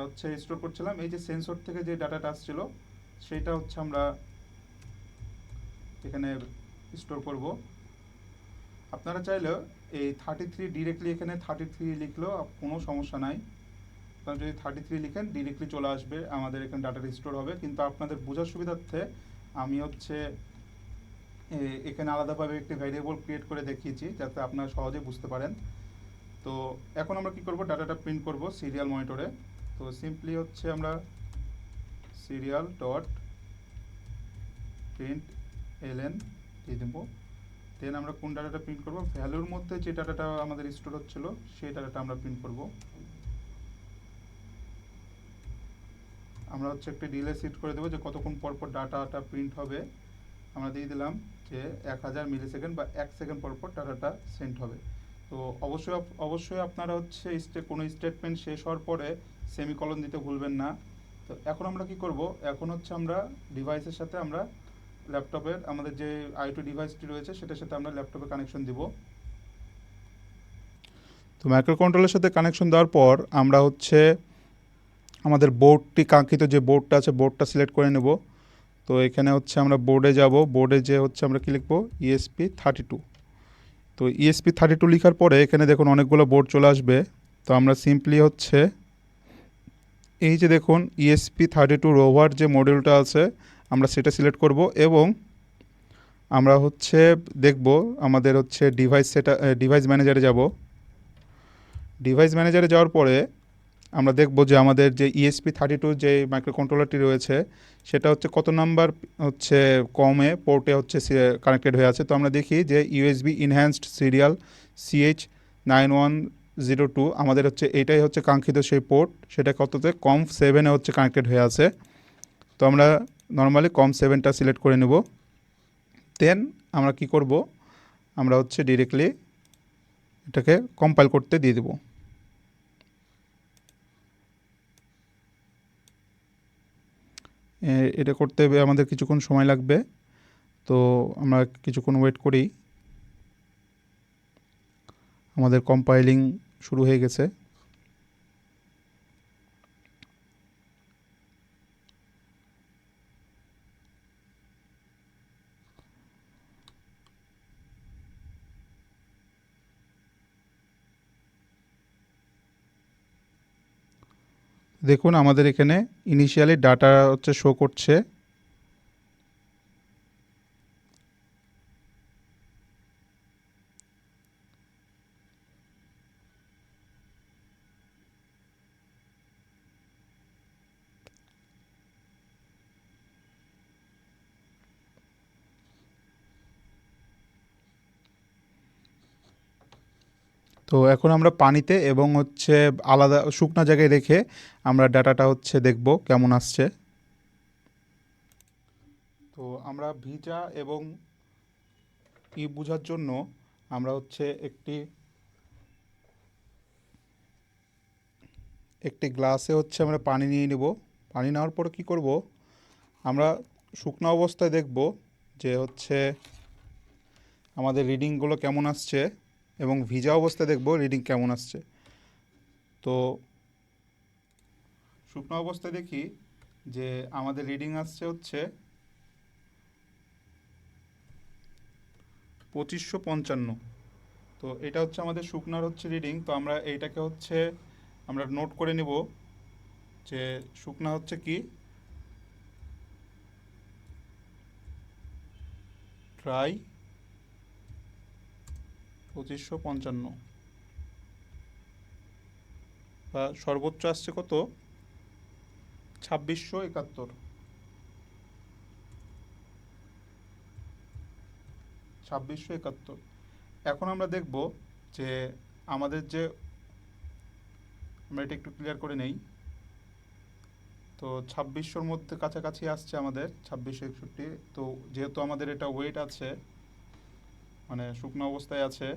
হচ্ছে স্টোর করছিলাম, এই যে সেন্সর থেকে যে ডাটাটা আসছিল সেটা হচ্ছে আমরা এখানে স্টোর করব। আপনারা চাইলেও এই 33 ডিরেক্টলি এখানে 33 লিখলেও কোনো সমস্যা নাই। আপনারা যদি 33 লিখেন ডিরেক্টলি চলে আসবে, আমাদের এখানে ডাটাটা স্টোর হবে। কিন্তু আপনাদের বোঝার সুবিধার্থে আমি হচ্ছে এখানে আলাদাভাবে একটি ভ্যারিয়েবল ক্রিয়েট করে দেখিয়েছি যাতে আপনারা সহজে বুঝতে পারেন। তো এখন আমরা কি করব, ডাটাটা প্রিন্ট করব সিরিয়াল মনিটরে। তো সিম্পলি হচ্ছে আমরা সিরিয়াল ডট প্রিন্ট এলএন দিয়ে দেবো। দেন আমরা কোন ডাটাটা প্রিন্ট করব, ভ্যালুর মধ্যে যে ডাটাটা আমাদের স্টোর হচ্ছিল সেই ডাটাটা আমরা প্রিন্ট করব। আমরা হচ্ছে একটা ডিলে সেট করে দেবো যে কতক্ষণ পর পর ডাটাটা প্রিন্ট হবে। আমরা দিয়ে দিলাম যে 1000 মিলি সেকেন্ড বা 1 সেকেন্ড পর পর ডাটাটা সেন্ড হবে। তো অবশ্যই আপনারা হচ্ছে কোনো স্টেটমেন্ট শেষ হওয়ার পরে সেমিকলন দিতে ভুলবেন না। তো এখন আমরা কি করব, এখন হচ্ছে আমরা ডিভাইসের সাথে আমরা ল্যাপটপের আমাদের যে আইওটি ডিভাইসটি রয়েছে সেটার সাথে আমরা ল্যাপটপে কানেকশন দিব। তো মাইক্রো কন্ট্রোলের সাথে কানেকশন দেওয়ার পর আমরা হচ্ছে আমাদের বোর্ডটি, কাঙ্ক্ষিত যে বোর্ডটা আছে বোর্ডটা সিলেক্ট করে নেব। তো এখানে হচ্ছে আমরা বোর্ডে যাব, বোর্ডে যে হচ্ছে আমরা কি লিখবো, ESP32। তো ESP32 লেখার পরে এখানে দেখুন অনেকগুলো বোর্ড চলে আসবে। তো আমরা সিম্পলি হচ্ছে এই যে দেখুন ESP32 রোভার যে মডিউলটা আছে আমরা সেটা সিলেক্ট করব এবং আমরা হচ্ছে দেখব আমাদের হচ্ছে ডিভাইস ম্যানেজারে যাব। ডিভাইস ম্যানেজারে যাওয়ার পরে আমরা দেখব যে আমাদের যে ESP32 যে মাইক্রো কন্ট্রোলারটি রয়েছে সেটা হচ্ছে কত নাম্বার হচ্ছে কমে পোর্টে হচ্ছে কানেক্টেড হয়ে আছে। তো আমরা দেখি যে USB ইনহ্যান্সড সিরিয়াল CH9102 আমাদের হচ্ছে এইটাই হচ্ছে কাঙ্ক্ষিত সেই পোর্ট, সেটা কততে COM7 হচ্ছে কানেক্টেড হয়ে আছে। তো আমরা নর্মালি COM7টা সিলেক্ট করে নেব। দেন আমরা কি করব, আমরা হচ্ছে ডিরেক্টলি এটাকে কম্পাইল করতে দিয়ে দেবো। এটা করতে আমাদের কিছুক্ষণ সময় লাগবে, তো আমরা কিছুক্ষণ ওয়েট করি। আমাদের কম্পাইলিং শুরু হয়ে গেছে। দেখুন আমাদের এখানে ইনিশিয়ালি ডাটা হচ্ছে শো করছে। তো এখন আমরা পানিতে এবং হচ্ছে আলাদা শুকনা জায়গায় রেখে আমরা ডাটাটা হচ্ছে দেখব কেমন আসছে। তো আমরা ভিজা এবং বোঝার জন্য আমরা হচ্ছে একটি গ্লাসে হচ্ছে আমরা পানি নিয়ে নেব। পানি নেওয়ার পরে কী করব, আমরা শুকনো অবস্থায় দেখব যে হচ্ছে আমাদের রিডিংগুলো কেমন আসছে এবং ভিজা অবস্থায় দেখব রিডিং কেমন আসছে। তো শুকনো অবস্থায় দেখি যে আমাদের রিডিং আসছে হচ্ছে 2555। তো এটা হচ্ছে আমাদের শুকনার হচ্ছে রিডিং। তো আমরা এইটাকে হচ্ছে আমরা নোট করে নেব যে শুকনা হচ্ছে কি ট্রাই 2555 বা সর্বোচ্চ আসছে কত 2671। 2671। এখন আমরা দেখব যে আমাদের যে আমরা এটা একটু ক্লিয়ার করে নেই। তো 2600-র মধ্যে কাছাকাছি আসছে আমাদের 2661। তো যেহেতু আমাদের এটা ওয়েট আছে মানে শুকনো অবস্থায় আছে,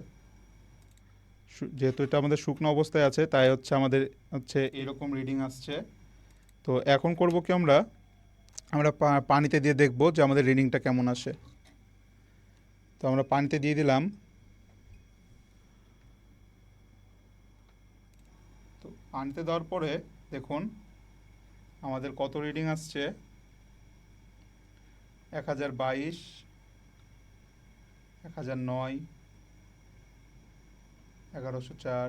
যেহেতু এটা আমাদের শুকনো অবস্থায় আছে তাই হচ্ছে আমাদের হচ্ছে এরকম রিডিং আসছে। তো এখন করব কি, আমরা পানিতে দিয়ে দেখব যে আমাদের রিডিংটা কেমন আসে। তো আমরা পানিতে দিয়ে দিলাম। তো পানিতে দেওয়ার পরে দেখুন আমাদের কত রিডিং আসছে, 1022, 1009, 1104।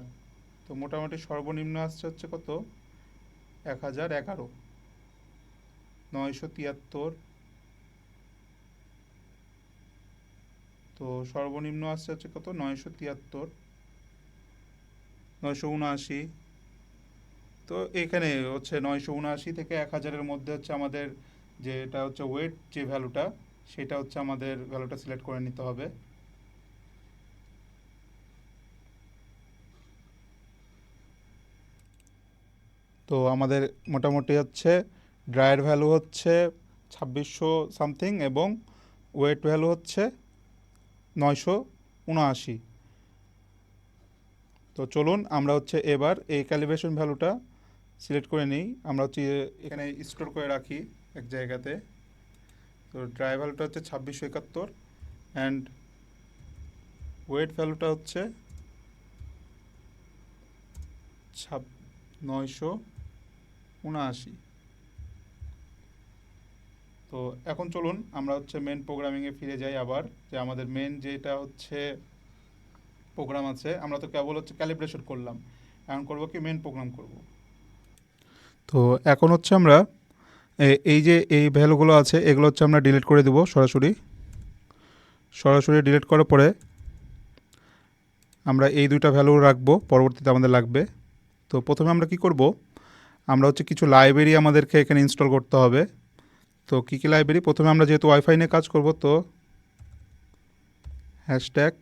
তো মোটামুটি সর্বনিম্ন আসছে হচ্ছে কত, 1011, 973। তো সর্বনিম্ন আসছে হচ্ছে কত, 973, 979। তো এখানে হচ্ছে 979 থেকে 1000-এর মধ্যে হচ্ছে আমাদের যেটা হচ্ছে ওয়েট, যে ভ্যালুটা, সেটা হচ্ছে আমাদের ভ্যালুটা সিলেক্ট করে নিতে হবে। তো আমাদের মোটামুটি হচ্ছে ড্রায়ের ভ্যালু হচ্ছে 2600 সামথিং এবং ওয়েট ভ্যালু হচ্ছে 979। তো চলুন আমরা হচ্ছে এবার এই ক্যালিব্রেশন ভ্যালুটা সিলেক্ট করে নিই। আমরা হচ্ছে এখানে স্টোর করে রাখি এক জায়গাতে। তো ড্রাই ভ্যালুটা হচ্ছে 2671 অ্যান্ড ওয়েট ভ্যালুটা হচ্ছে 979। তো এখন চলুন আমরা হচ্ছে মেন প্রোগ্রামিংয়ে ফিরে যাই আবার, যে আমাদের মেন যেটা হচ্ছে প্রোগ্রাম আছে, আমরা তো কেবল হচ্ছে ক্যালিব্রেশন করলাম, এখন করব কি মেন প্রোগ্রাম করব। তো এখন হচ্ছে আমরা এই যে এই ভ্যালুগুলো আছে এগুলো হচ্ছে আমরা ডিলিট করে দেব সরাসরি। ডিলিট করার পরে আমরা এই দুইটা ভ্যালু রাখবো, পরবর্তীতে আমাদের লাগবে। তো প্রথমে আমরা কি করব, আমরা হচ্ছে কিছু লাইব্রেরি আমাদেরকে এখানে ইনস্টল করতে হবে। তো কী কী লাইব্রেরি, প্রথমে আমরা যেহেতু ওয়াইফাই নিয়ে কাজ করব, তো হ্যাশট্যাগ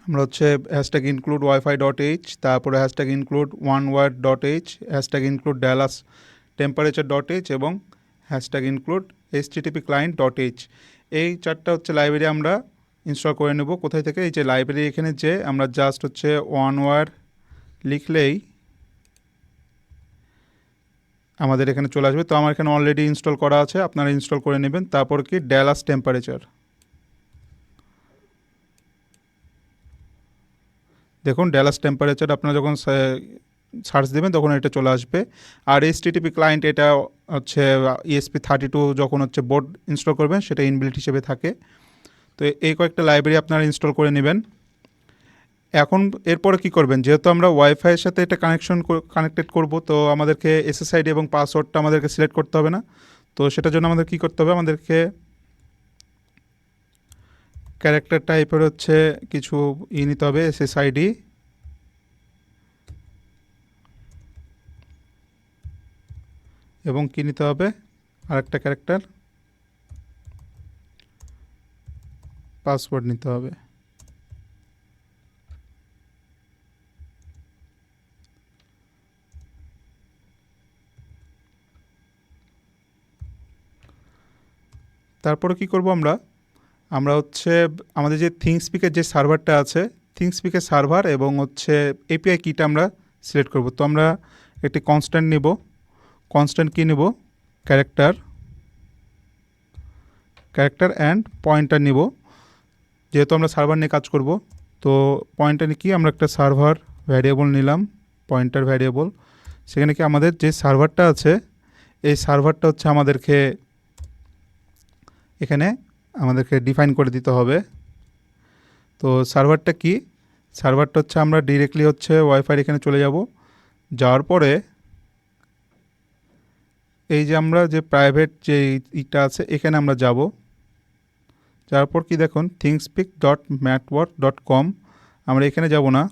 আমরা হচ্ছে hashtag include WiFi dot H, তারপরে hashtag include one wire dot H, hashtag include Dallas temperature dot H এবং hashtag include HTTP client dot H. এই চারটা হচ্ছে লাইব্রেরি আমরা ইনস্টল করে নেব। কোথায় থেকে, এই যে লাইব্রেরি এখানে যে আমরা জাস্ট হচ্ছে ওয়ান ওয়ার্ড লিখলেই আমাদের এখানে চলে আসবে। তো আমার এখানে অলরেডি ইনস্টল করা আছে, আপনারা ইনস্টল করে নেবেন। তারপর কি ড্যালাস টেম্পারেচার, দেখুন ড্যালাস টেম্পারেচার আপনারা যখন সার্চ দেবেন তখন এটা চলে আসবে। আর এইচটিটিপি ক্লায়েন্ট এটা হচ্ছে ESP32 যখন হচ্ছে বোর্ড ইনস্টল করবেন সেটা ইনবিল্ট হিসেবে থাকে। তো এই কয়েকটা লাইব্রেরি আপনারা ইনস্টল করে নেবেন। এখন এরপরে কি করবেন, যেহেতু আমরা ওয়াইফাইয়ের সাথে এটা কানেক্টেড করব, তো আমাদেরকে SSID এবং পাসওয়ার্ডটা আমাদেরকে সিলেক্ট করতে হবে না। তো সেটার জন্য আমাদের কি করতে হবে, আমাদেরকে ক্যারেক্টার টাইপের হচ্ছে কিছু নিতে হবে, SSID এবং কি নিতে হবে, আরেকটা ক্যারেক্টার পাসওয়ার্ড নিতে হবে। তারপরে কি করব, আমরা হচ্ছে আমাদের যে থিংকস্পিকের যে সার্ভারটা আছে, থিংকস্পিকের সার্ভার এবং হচ্ছে এপিআই কিটা আমরা সিলেক্ট করব। তো আমরা একটি কনস্ট্যান্ট নিব, কনস্ট্যান্ট কি নেব, ক্যারেক্টার অ্যান্ড পয়েন্টার নিব, যেহেতু আমরা সার্ভার নিয়ে কাজ করব। তো পয়েন্টার কি, আমরা একটা সার্ভার ভ্যারিয়েবল নিলাম, পয়েন্টার ভ্যারিয়েবল। সেখানে কি আমাদের যে সার্ভারটা আছে এই সার্ভারটা হচ্ছে আমাদেরকে ডিফাইন করে দিতে হবে। তো সার্ভারটা কি, সার্ভারটা হচ্ছে আমরা ডিরেক্টলি হচ্ছে ওয়াইফাই এখানে চলে যাব। যাওয়ার পরে এই যে আমরা যে প্রাইভেট যে ইটা আছে এখানে আমরা যাব। যাওয়ার পর কি দেখুন thingspeak.matwork.com, আমরা এখানে যাব না,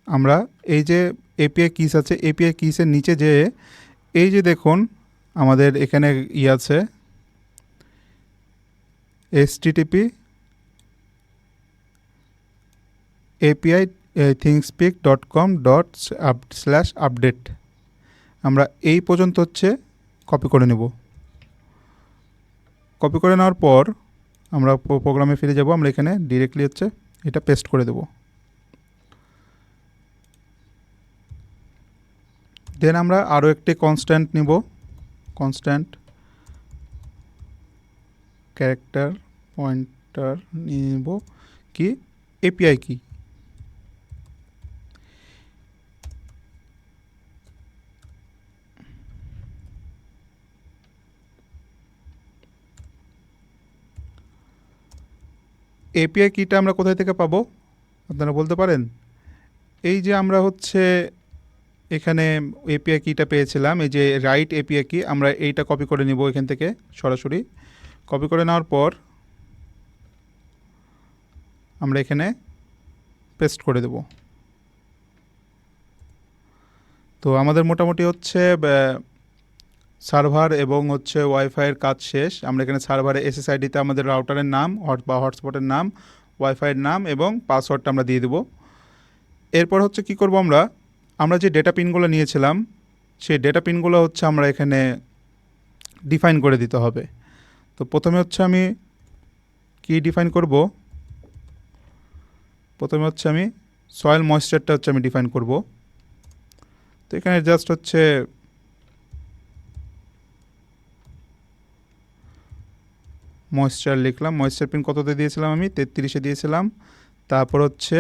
আমরা এই যে এপিআই কিস আছে এপিআই কিসের নিচে যে এই যে দেখুন আমাদের এখানে আছে http API thingspeak.com/update, আমরা এই পর্যন্ত হচ্ছে কপি করে নেব। কপি করে নেওয়ার পর আমরা প্রোগ্রামে ফিরে যাব। আমরা এখানে ডিরেক্টলি হচ্ছে এটা পেস্ট করে দেব। দেন আমরা আরও একটি কনস্ট্যান্ট নিব, কনস্ট্যান্ট ক্যারেক্টার পয়েন্টার নিব, কি এপিআই কি। এপিআই কিটা আমরা কোথায় থেকে পাবো আপনারা বলতে পারেন? এই যে আমরা হচ্ছে এখানে এপিআই কিটা পেয়েছিলাম, এই যে রাইট এপিআই কি, আমরা এইটা কপি করে নিব এখান থেকে সরাসরি। কপি করে নেওয়ার পর আমরা এখানে পেস্ট করে দেব। তো আমাদের মোটামুটি হচ্ছে সার্ভার এবং হচ্ছে ওয়াইফাইয়ের কাজ শেষ। আমরা এখানে সার্ভারে এসএসআইডিতে আমাদের রাউটারের নাম বা হটস্পটের নাম, ওয়াইফাইয়ের নাম এবং পাসওয়ার্ডটা আমরা দিয়ে দেব। এরপর হচ্ছে কি করব, আমরা যে ডেটা পিনগুলো নিয়েছিলাম সেই ডেটা পিনগুলো হচ্ছে আমরা এখানে ডিফাইন করে দিতে হবে। তো প্রথমে হচ্ছে আমি কি ডিফাইন করব, প্রথমে হচ্ছে আমি সয়েল ময়েশ্চারটা হচ্ছে আমি ডিফাইন করব। তো এখানে জাস্ট হচ্ছে ময়েশ্চার লিখলাম। ময়েশ্চার পিন কততে দিয়েছিলাম, আমি 33-এ দিয়েছিলাম। তারপর হচ্ছে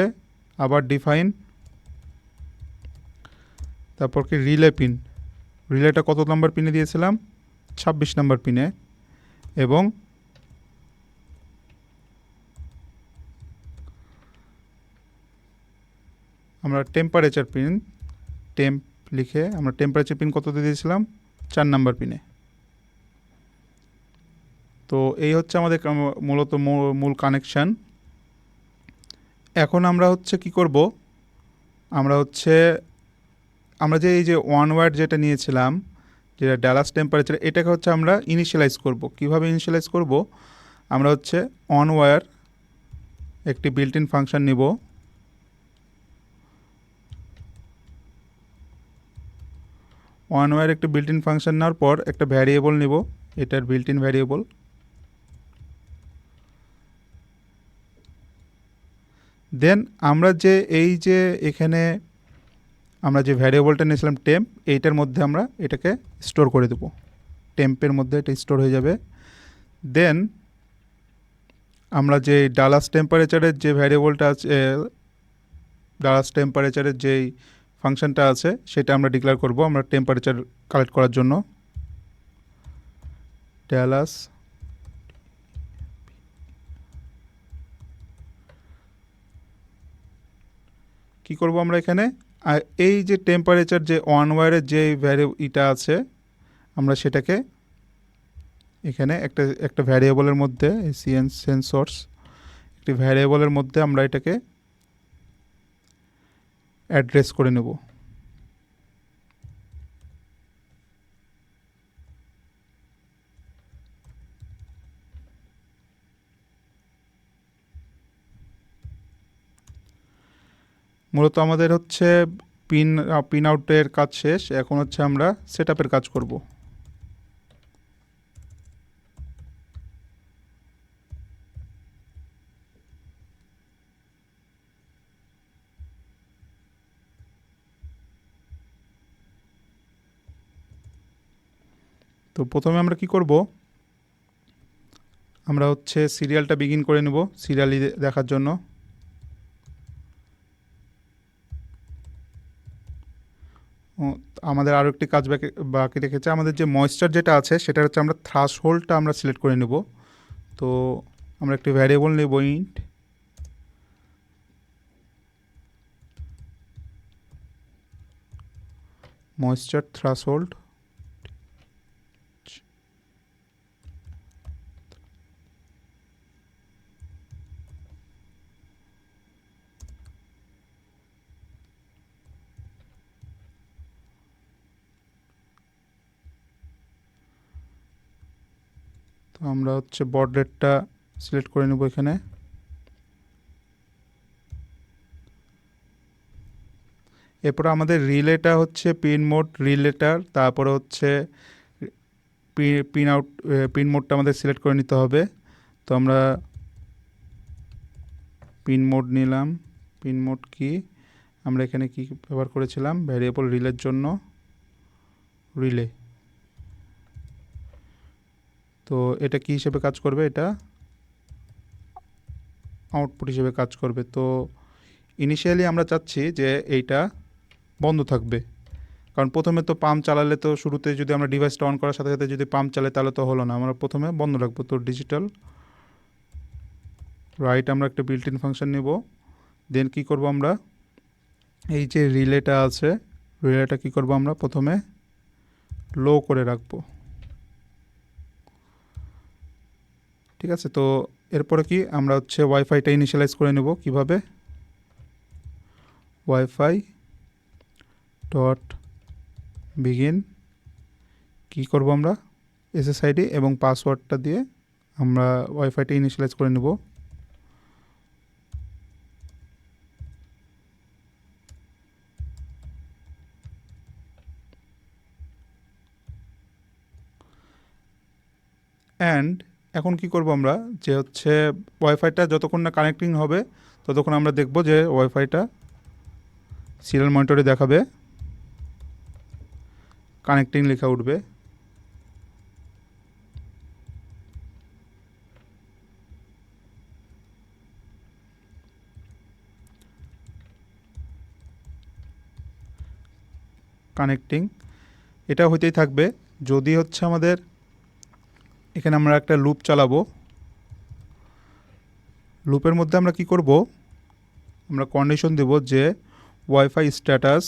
আবার ডিফাইন, তারপর কি রিলে পিন, রিলেটা কত নাম্বার পিনে দিয়েছিলাম, 26 নাম্বার পিনে। এবং আমরা টেম্পারেচার পিন, টেম্প লিখে আমরা টেম্পারেচার পিন কততে দিয়েছিলাম, 4 নাম্বার পিনে। তো এই হচ্ছে আমাদের মূলত মূল কানেকশান। এখন আমরা হচ্ছে কি করব, আমরা যে এই যে ওয়ান ওয়ার্ড যেটা নিয়েছিলাম, যেটা ডালাস টেম্পারেচার, এটাকে হচ্ছে আমরা ইনিশিয়ালাইজ করব। কিভাবে ইনিশিয়ালাইজ করব, আমরা হচ্ছে অন ওয়্যার একটি বিল্ট ইন ফাংশন নিব। ওয়ান ওয়্যার একটি বিল্ট ইন ফাংশন নেওয়ার পর একটা ভ্যারিয়েবল নিব, এটার বিল্ট ইন ভ্যারিয়েবল। দেন আমরা যে এই যে এখানে আমরা যে ভ্যারিয়েবলটা নিয়েছিলাম টেম্প, এইটার মধ্যে আমরা এটাকে স্টোর করে দেব। টেম্পের মধ্যে এটা স্টোর হয়ে যাবে। দেন আমরা যে ডালাস টেম্পারেচারের যে ভ্যারিয়েবলটা আছে, ডালাস টেম্পারেচারের যেই ফাংশনটা আছে, সেটা আমরা ডিক্লেয়ার করব আমরা টেম্পারেচার কালেক্ট করার জন্য। ডালাস কি করব আমরা এখানে, এই যে টেম্পারেচার যে ওয়ান ওয়্যারের যে ইটা আছে, আমরা সেটাকে এখানে একটা ভ্যারিয়েবলের মধ্যে সেন্সর্স একটি ভ্যারিয়েবলের মধ্যে আমরা এটাকে অ্যাড্রেস করে নেব। মূলত আমাদের হচ্ছে পিন আউটের কাজ শেষ। এখন হচ্ছে আমরা সেটআপের কাজ করব। তো প্রথমে আমরা কি করব, আমরা হচ্ছে সিরিয়ালটা বিগিন করে নেব সিরিয়ালি দেখার জন্য। আমাদের আরও একটি কাজ বাকি রেখেছে, আমাদের যে ময়েশ্চার যেটা আছে সেটা হচ্ছে আমরা থ্রাশহোল্ডটা আমরা সিলেক্ট করে নেব। তো আমরা একটি ভ্যারিয়েবল নেব ইন্ট, ময়েশ্চার থ্রাশহোল্ড। তো আমরা হচ্ছে বড রেটটা সিলেক্ট করে নেব এখানে। এরপরে আমাদের রিলেটা হচ্ছে পিন মোড রিলেটার, তারপরে হচ্ছে পিন মোডটা আমাদের সিলেক্ট করে নিতে হবে। তো আমরা পিন মোড নিলাম। পিন মোড কি, আমরা এখানে কি ব্যবহার করেছিলাম ভ্যারিয়েবল রিলের জন্য, রিলে। তো এটা কি হিসেবে কাজ করবে, এটা আউটপুট হিসেবে কাজ করবে। তো ইনিশিয়ালি আমরা চাচ্ছি যে এইটা বন্ধ থাকবে, কারণ প্রথমে তো পাম্প চালালে তো শুরুতে যদি আমরা ডিভাইসটা অন করার সাথে সাথে যদি পাম্প চালাই তাহলে তো হলো না, আমরা প্রথমে বন্ধ রাখবো। তো ডিজিটাল রাইট আমরা একটা বিল্ট ইন ফাংশন নেব। দেন কি করব আমরা, এই যে রিলেটা আছে, রিলেটা কি করব আমরা প্রথমে লো করে রাখবো। ঠিক আছে, তো এরপরে কি আমরা হচ্ছে ওয়াইফাইটা ইনিশিয়ালাইজ করে নেব কিভাবে, ওয়াইফাই ডট বিগিন, কী করবো আমরা এসএসআইডি এবং পাসওয়ার্ডটা দিয়ে আমরা ওয়াইফাইটা ইনিশিয়ালাইজ করে নেব। অ্যান্ড এখন কি করব আমরা, যে হচ্ছে ওয়াইফাইটা যতক্ষণ না কানেক্টিং হবে ততক্ষণ আমরা দেখব যে ওয়াইফাইটা সিরিয়াল মনিটরে দেখাবে কানেক্টিং লেখা উঠবে। কানেক্টিং এটা হইতেই থাকবে। যদি হচ্ছে আমাদের এখানে আমরা একটা লুপ চালাবো, লুপের মধ্যে আমরা কি করব, আমরা কন্ডিশন দেব যে ওয়াইফাই স্ট্যাটাস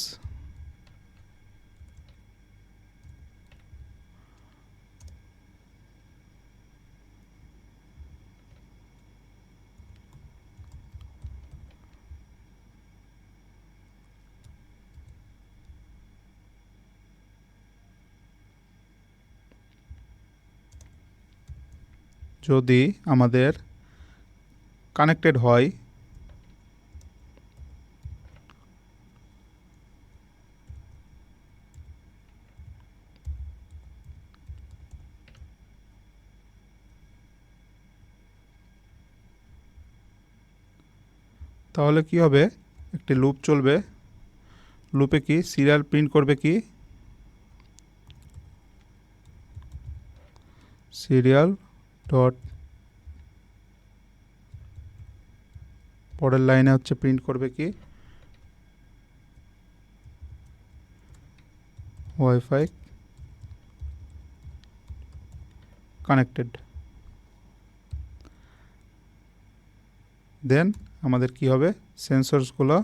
যদি আমাদের কানেক্টেড হয়, তাহলে কি হবে, একটি লুপ চলবে। লুপে কি সিরিয়াল প্রিন্ট করবে, কি সিরিয়াল ডট, পরের লাইনে হচ্ছে প্রিন্ট করবে কি ওয়াইফাই কানেক্টেড। দেন আমাদের কি হবে, সেন্সরসগুলো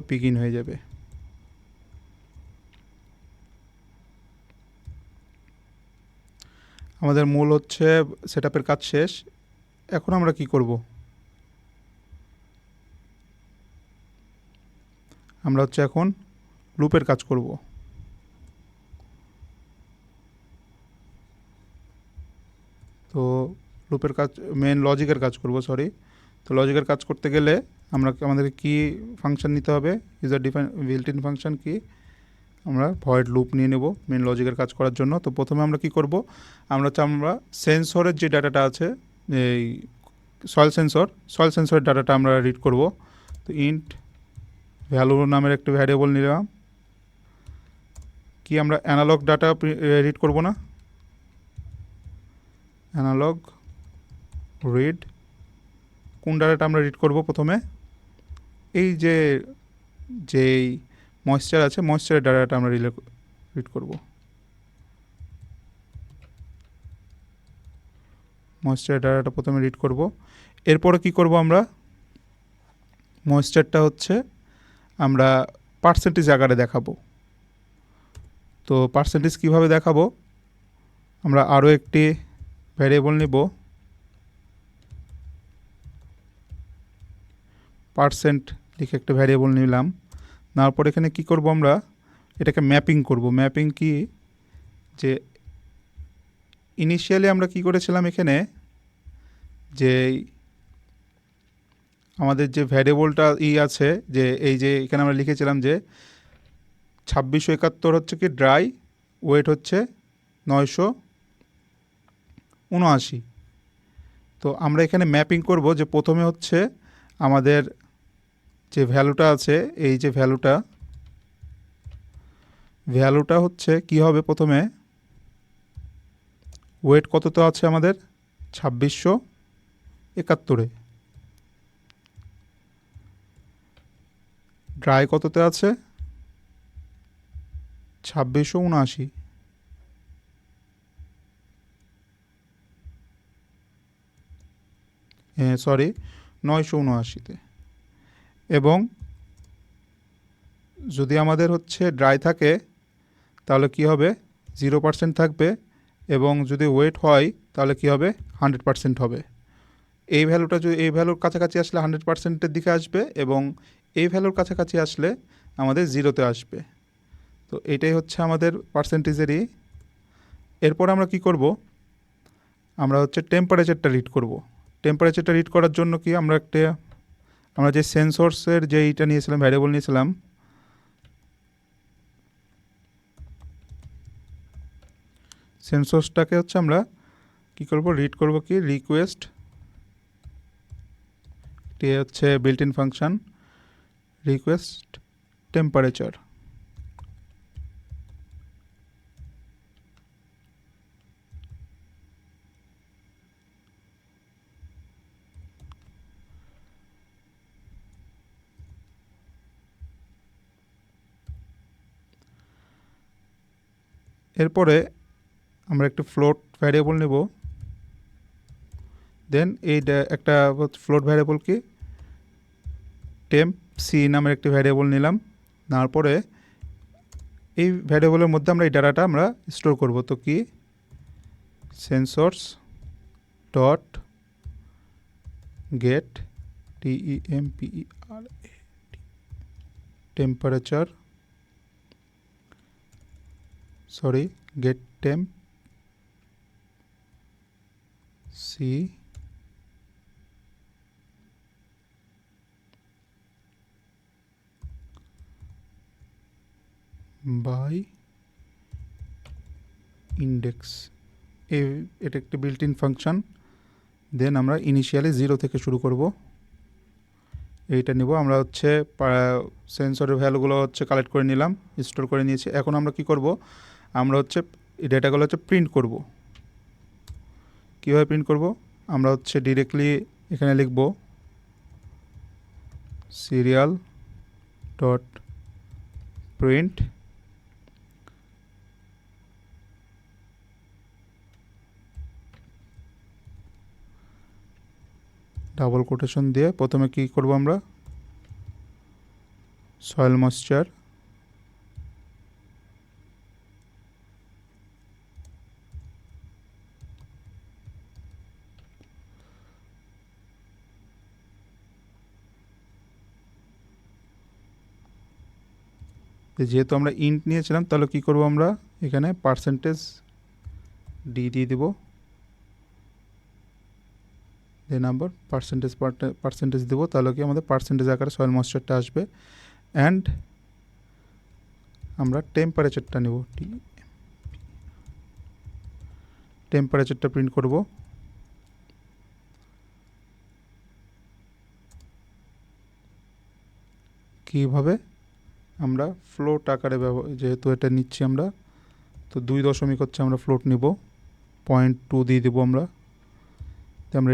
পিক ইন হয়ে যাবে। আমাদের মূল হচ্ছে সেটআপের কাজ শেষ। এখন আমরা কি করব, আমরা হচ্ছে এখন লুপের কাজ করব। তো লুপের কাজ, মেন লজিকের কাজ করব, সরি। তো লজিকের কাজ করতে গেলে আমাদেরকে কি ফাংশন নিতে হবে, user define built in function কি, আমরা ভয়েড লুপ নিয়ে নেব মেন লজিকের কাজ করার জন্য। তো প্রথমে আমরা কি করব, আমরা সেন্সরের যে ডাটাটা আছে, এই সয়েল সেন্সরের ডাটাটা আমরা রিড করব। তো ইন্ট ভ্যালু নামের একটা ভ্যারিয়েবল নিলাম, কি আমরা অ্যানালগ ডাটা রিড করব না, অ্যানালগ রিড, কোন ডাটাটা আমরা রিড করব প্রথমে, এই যে যেই ময়েশ্চার আছে ময়েশ্চারের ডাটাটা আমরা রিড করব। ময়েশ্চারের ডাটাটা প্রথমে রিড করব। এরপরে কি করব, আমরা ময়েশ্চারটা হচ্ছে আমরা পার্সেন্টেজ আকারে দেখাবো। তো পার্সেন্টেজ কিভাবে দেখাবো, আমরা আরও একটি ভ্যারিয়েবল নেব, পার্সেন্ট লিখে একটা ভ্যারিয়েবল নিলাম। নেওয়ার পর এখানে কি করব, আমরা এটাকে ম্যাপিং করব। ম্যাপিং কি, যে ইনিশিয়ালি আমরা কি করেছিলাম এখানে, যে আমাদের যে ভ্যারিয়েবলটা আছে, যে এই যে এখানে আমরা লিখেছিলাম যে 2671 হচ্ছে কি ড্রাই, ওয়েট হচ্ছে 979। তো আমরা এখানে ম্যাপিং করব যে প্রথমে হচ্ছে আমাদের যে ভ্যালুটা আছে, এই যে ভ্যালুটা হচ্ছে কি হবে, প্রথমে ওয়েট কততে আছে আমাদের 2671, ড্রাই কততে আছে 2679, সরি 979-তে। এবং যদি আমাদের হচ্ছে ড্রাই থাকে তাহলে কি হবে 0% থাকবে, এবং যদি ওয়েট হয় তাহলে কি হবে 100% হবে। এই ভ্যালুটা যদি এই ভ্যালুর কাছাকাছি আসলে 100%-এর দিকে আসবে, এবং এই ভ্যালুর কাছাকাছি আসলে আমাদের 0-তে আসবে। তো এটাই হচ্ছে আমাদের পার্সেন্টেজেরই। এরপর আমরা কি করব, আমরা হচ্ছে টেম্পারেচারটা রিড করব। টেম্পারেচারটা রিড করার জন্য কি আমরা যে সেন্সরসের যে এইটা নিয়েছিলাম, ভ্যারিয়েবল নিয়েছিলাম, সেন্সরসটাকে হচ্ছে আমরা কি করব, রিড করব কি রিকোয়েস্ট, এটি হচ্ছে built in function request temperature. এরপরে আমরা একটি ফ্লোট ভ্যারিয়েবল নেব, দেন এই একটা ফ্লোট ভ্যারিয়েবল কি টেম্প সি নামের একটি ভ্যারিয়েবল নিলাম। নেওয়ার পরে এই ভ্যারিয়েবলের মধ্যে আমরা এই ডাটাটা আমরা স্টোর করব। তো কি sensors dot get TEMPER temperature, sorry get temp C by index. এটা একটি বিল্ট ইন ফাংশন। দেন আমরা ইনিশিয়ালি 0 থেকে শুরু করব। এইটা নিব আমরা হচ্ছে সেন্সরের ভ্যালুগুলো হচ্ছে কালেক্ট করে নিলাম, স্টোর করে নিয়েছি। এখন আমরা কি করব, আমরা হচ্ছে এই ডেটাগুলো হচ্ছে প্রিন্ট করব। কীভাবে প্রিন্ট করব, আমরা হচ্ছে ডিরেক্টলি এখানে লিখব serial dot print double quotation দিয়ে প্রথমে কি করব, আমরা সয়েল ময়েশ্চার, যেহেতু আমরা ইন্ট নিয়েছিলাম তাহলে কি করব, আমরা এখানে পার্সেন্টেজ ডি দিয়ে দেব, যে নাম্বার পার্সেন্টেজ দেবো, তাহলে কি আমাদের পার্সেন্টেজ আকারে সয়েল ময়েশ্চারটা আসবে। অ্যান্ড আমরা টেম্পারেচারটা নেব, টেম্পারেচারটা প্রিন্ট করব। কীভাবে, আমরা ফ্লোট আকারে যেহেতু এটা নিচ্ছি আমরা, তো 2 হচ্ছে আমরা ফ্লোট নিব, 0.2 দিয়ে দেবো আমরা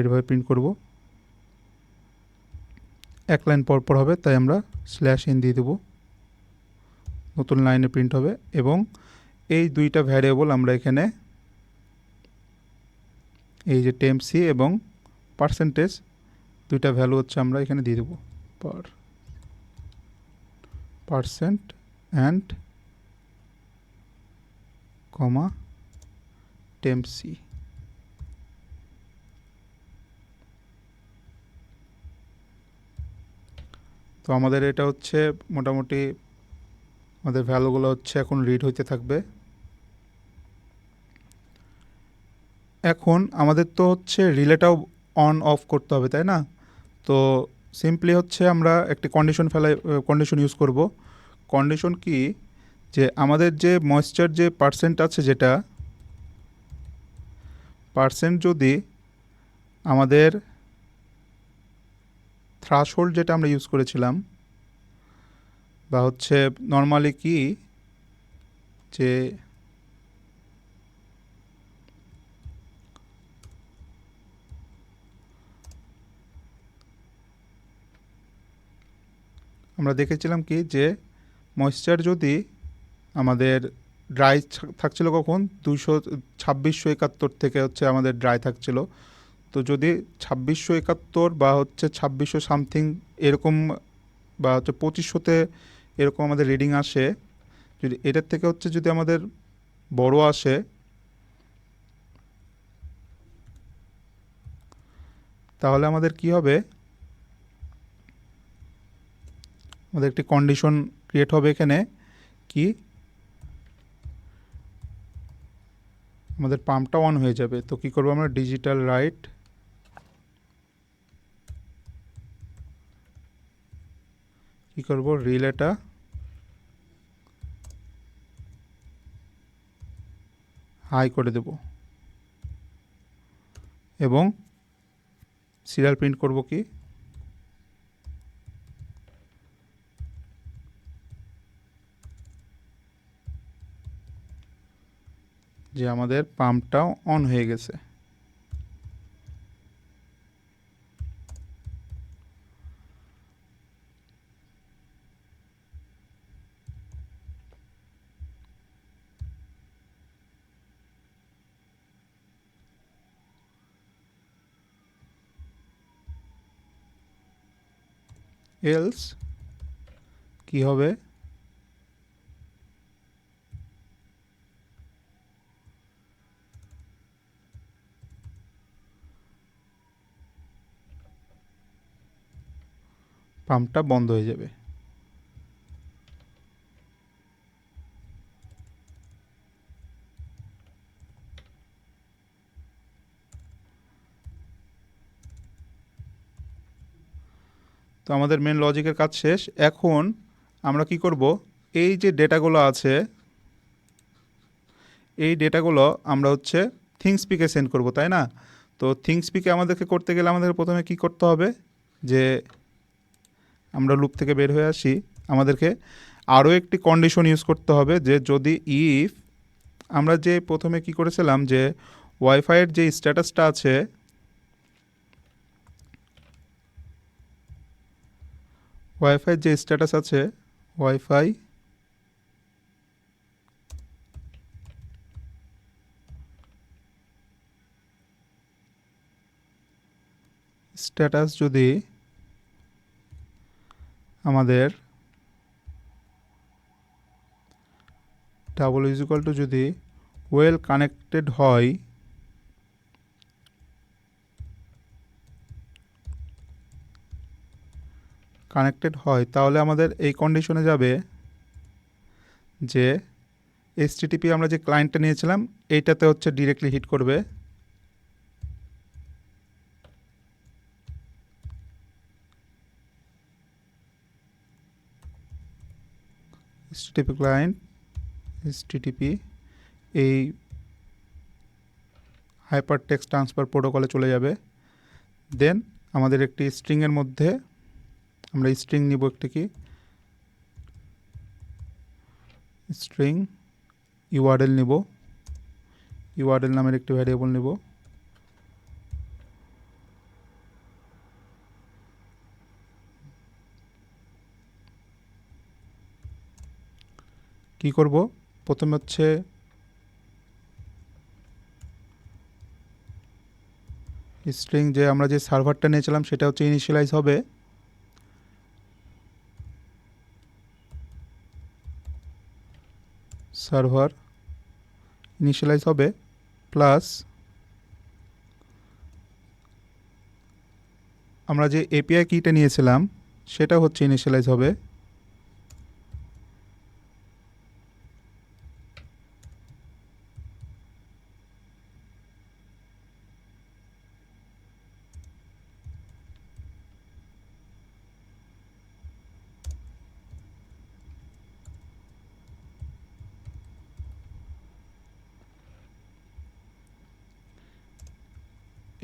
এইভাবে প্রিন্ট করব। এক লাইন পর হবে, তাই আমরা /n দিয়ে দেবো, নতুন লাইনে প্রিন্ট হবে। এবং এই দুইটা ভ্যারিয়েবল আমরা এখানে এই যে টেম্প সি এবং পার্সেন্টেজ দুইটা ভ্যালু হচ্ছে আমরা এখানে দিয়ে দেবো, percent and comma temp C. তো আমাদের এটা হচ্ছে মোটামুটি আমাদের ভ্যালুগুলো হচ্ছে এখন রিড হইতে থাকবে। এখন আমাদের তো হচ্ছে রিলেটাও অন অফ করতে হবে, তাই না? তো সিম্পলি হচ্ছে আমরা একটি কন্ডিশন ইউজ করব। কন্ডিশন কি, যে আমাদের যে ময়েশ্চার যে পার্সেন্ট আছে, যেটা পার্সেন্ট যদি আমাদের থ্রাশহোল্ড যেটা আমরা ইউজ করেছিলাম, বা হচ্ছে নর্মালি কি যে আমরা দেখেছিলাম কি যে ময়েশ্চার যদি আমাদের ড্রাই থাকছিল কখন 2671 থেকে হচ্ছে আমাদের ড্রাই থাকছিল। তো যদি 2671 বা হচ্ছে 2600 সামথিং এরকম, বা হচ্ছে 2500-তে এরকম আমাদের রিডিং আসে, যদি এটার থেকে হচ্ছে যদি আমাদের বড় আসে, তাহলে আমাদের কি হবে, আমাদের একটি কন্ডিশন ক্রিয়েট হবে এখানে, কি আমাদের পাম্পটা অন হয়ে যাবে। তো কি করবো আমরা, ডিজিটাল রাইট কি করব, রিলেটা হাই করে দেব এবং সিরিয়াল প্রিন্ট করব কি, যে আমাদের পাম্পটাও অন হয়ে গেছে। এলস কি হবে, পাম্পটা বন্ধ হয়ে যাবে। তো আমাদের মেন লজিকের কাজ শেষ। এখন আমরা কি করব, এই যে ডেটাগুলো আছে, এই ডেটাগুলো আমরা হচ্ছে থিংসপিকে সেন্ড করব, তাই না? তো থিংসপিকে আমাদেরকে করতে গেলে আমাদের প্রথমে কি করতে হবে, যে আমরা লুপ থেকে বের হয়ে আসি, আমাদেরকে আরও একটি কন্ডিশন ইউজ করতে হবে, যে যদি ইফ আমরা যে প্রথমে কি করেছিলাম, যে ওয়াইফাইয়ের যে স্ট্যাটাসটা আছে, ওয়াইফাইয়ের যে স্ট্যাটাস আছে, ওয়াইফাই স্ট্যাটাস যদি আমাদের ডাবল ইজ ইকুয়াল টু যদি ওয়েল কানেক্টেড হয়, তাহলে আমাদের এই কন্ডিশনে যাবে যে এইচটিটিপি আমরা যে ক্লায়েন্টটা নিয়েছিলাম এইটাতে হচ্ছে ডিরেক্টলি হিট করবে, এইচটিটিপি ক্লায়েন্ট, এইচটিটিপি এই হাইপার টেক্সট ট্রান্সফার প্রোটোকলে চলে যাবে। দেন আমাদের একটি স্ট্রিংয়ের মধ্যে আমরা স্ট্রিং নিব, একটি কি স্ট্রিং ইউআরএল নিব, ইউআরএল নামের একটি ভ্যারিয়েবল নিব। কি করব, প্রথমে হচ্ছে স্ট্রিং যে আমরা যে সার্ভারটা নিয়েছিলাম সেটা হচ্ছে ইনিশিয়ালাইজ হবে, সার্ভার ইনিশিয়ালাইজ হবে, প্লাস আমরা যে এপিআই কিটা নিয়েছিলাম সেটা হচ্ছে ইনিশিয়ালাইজ হবে।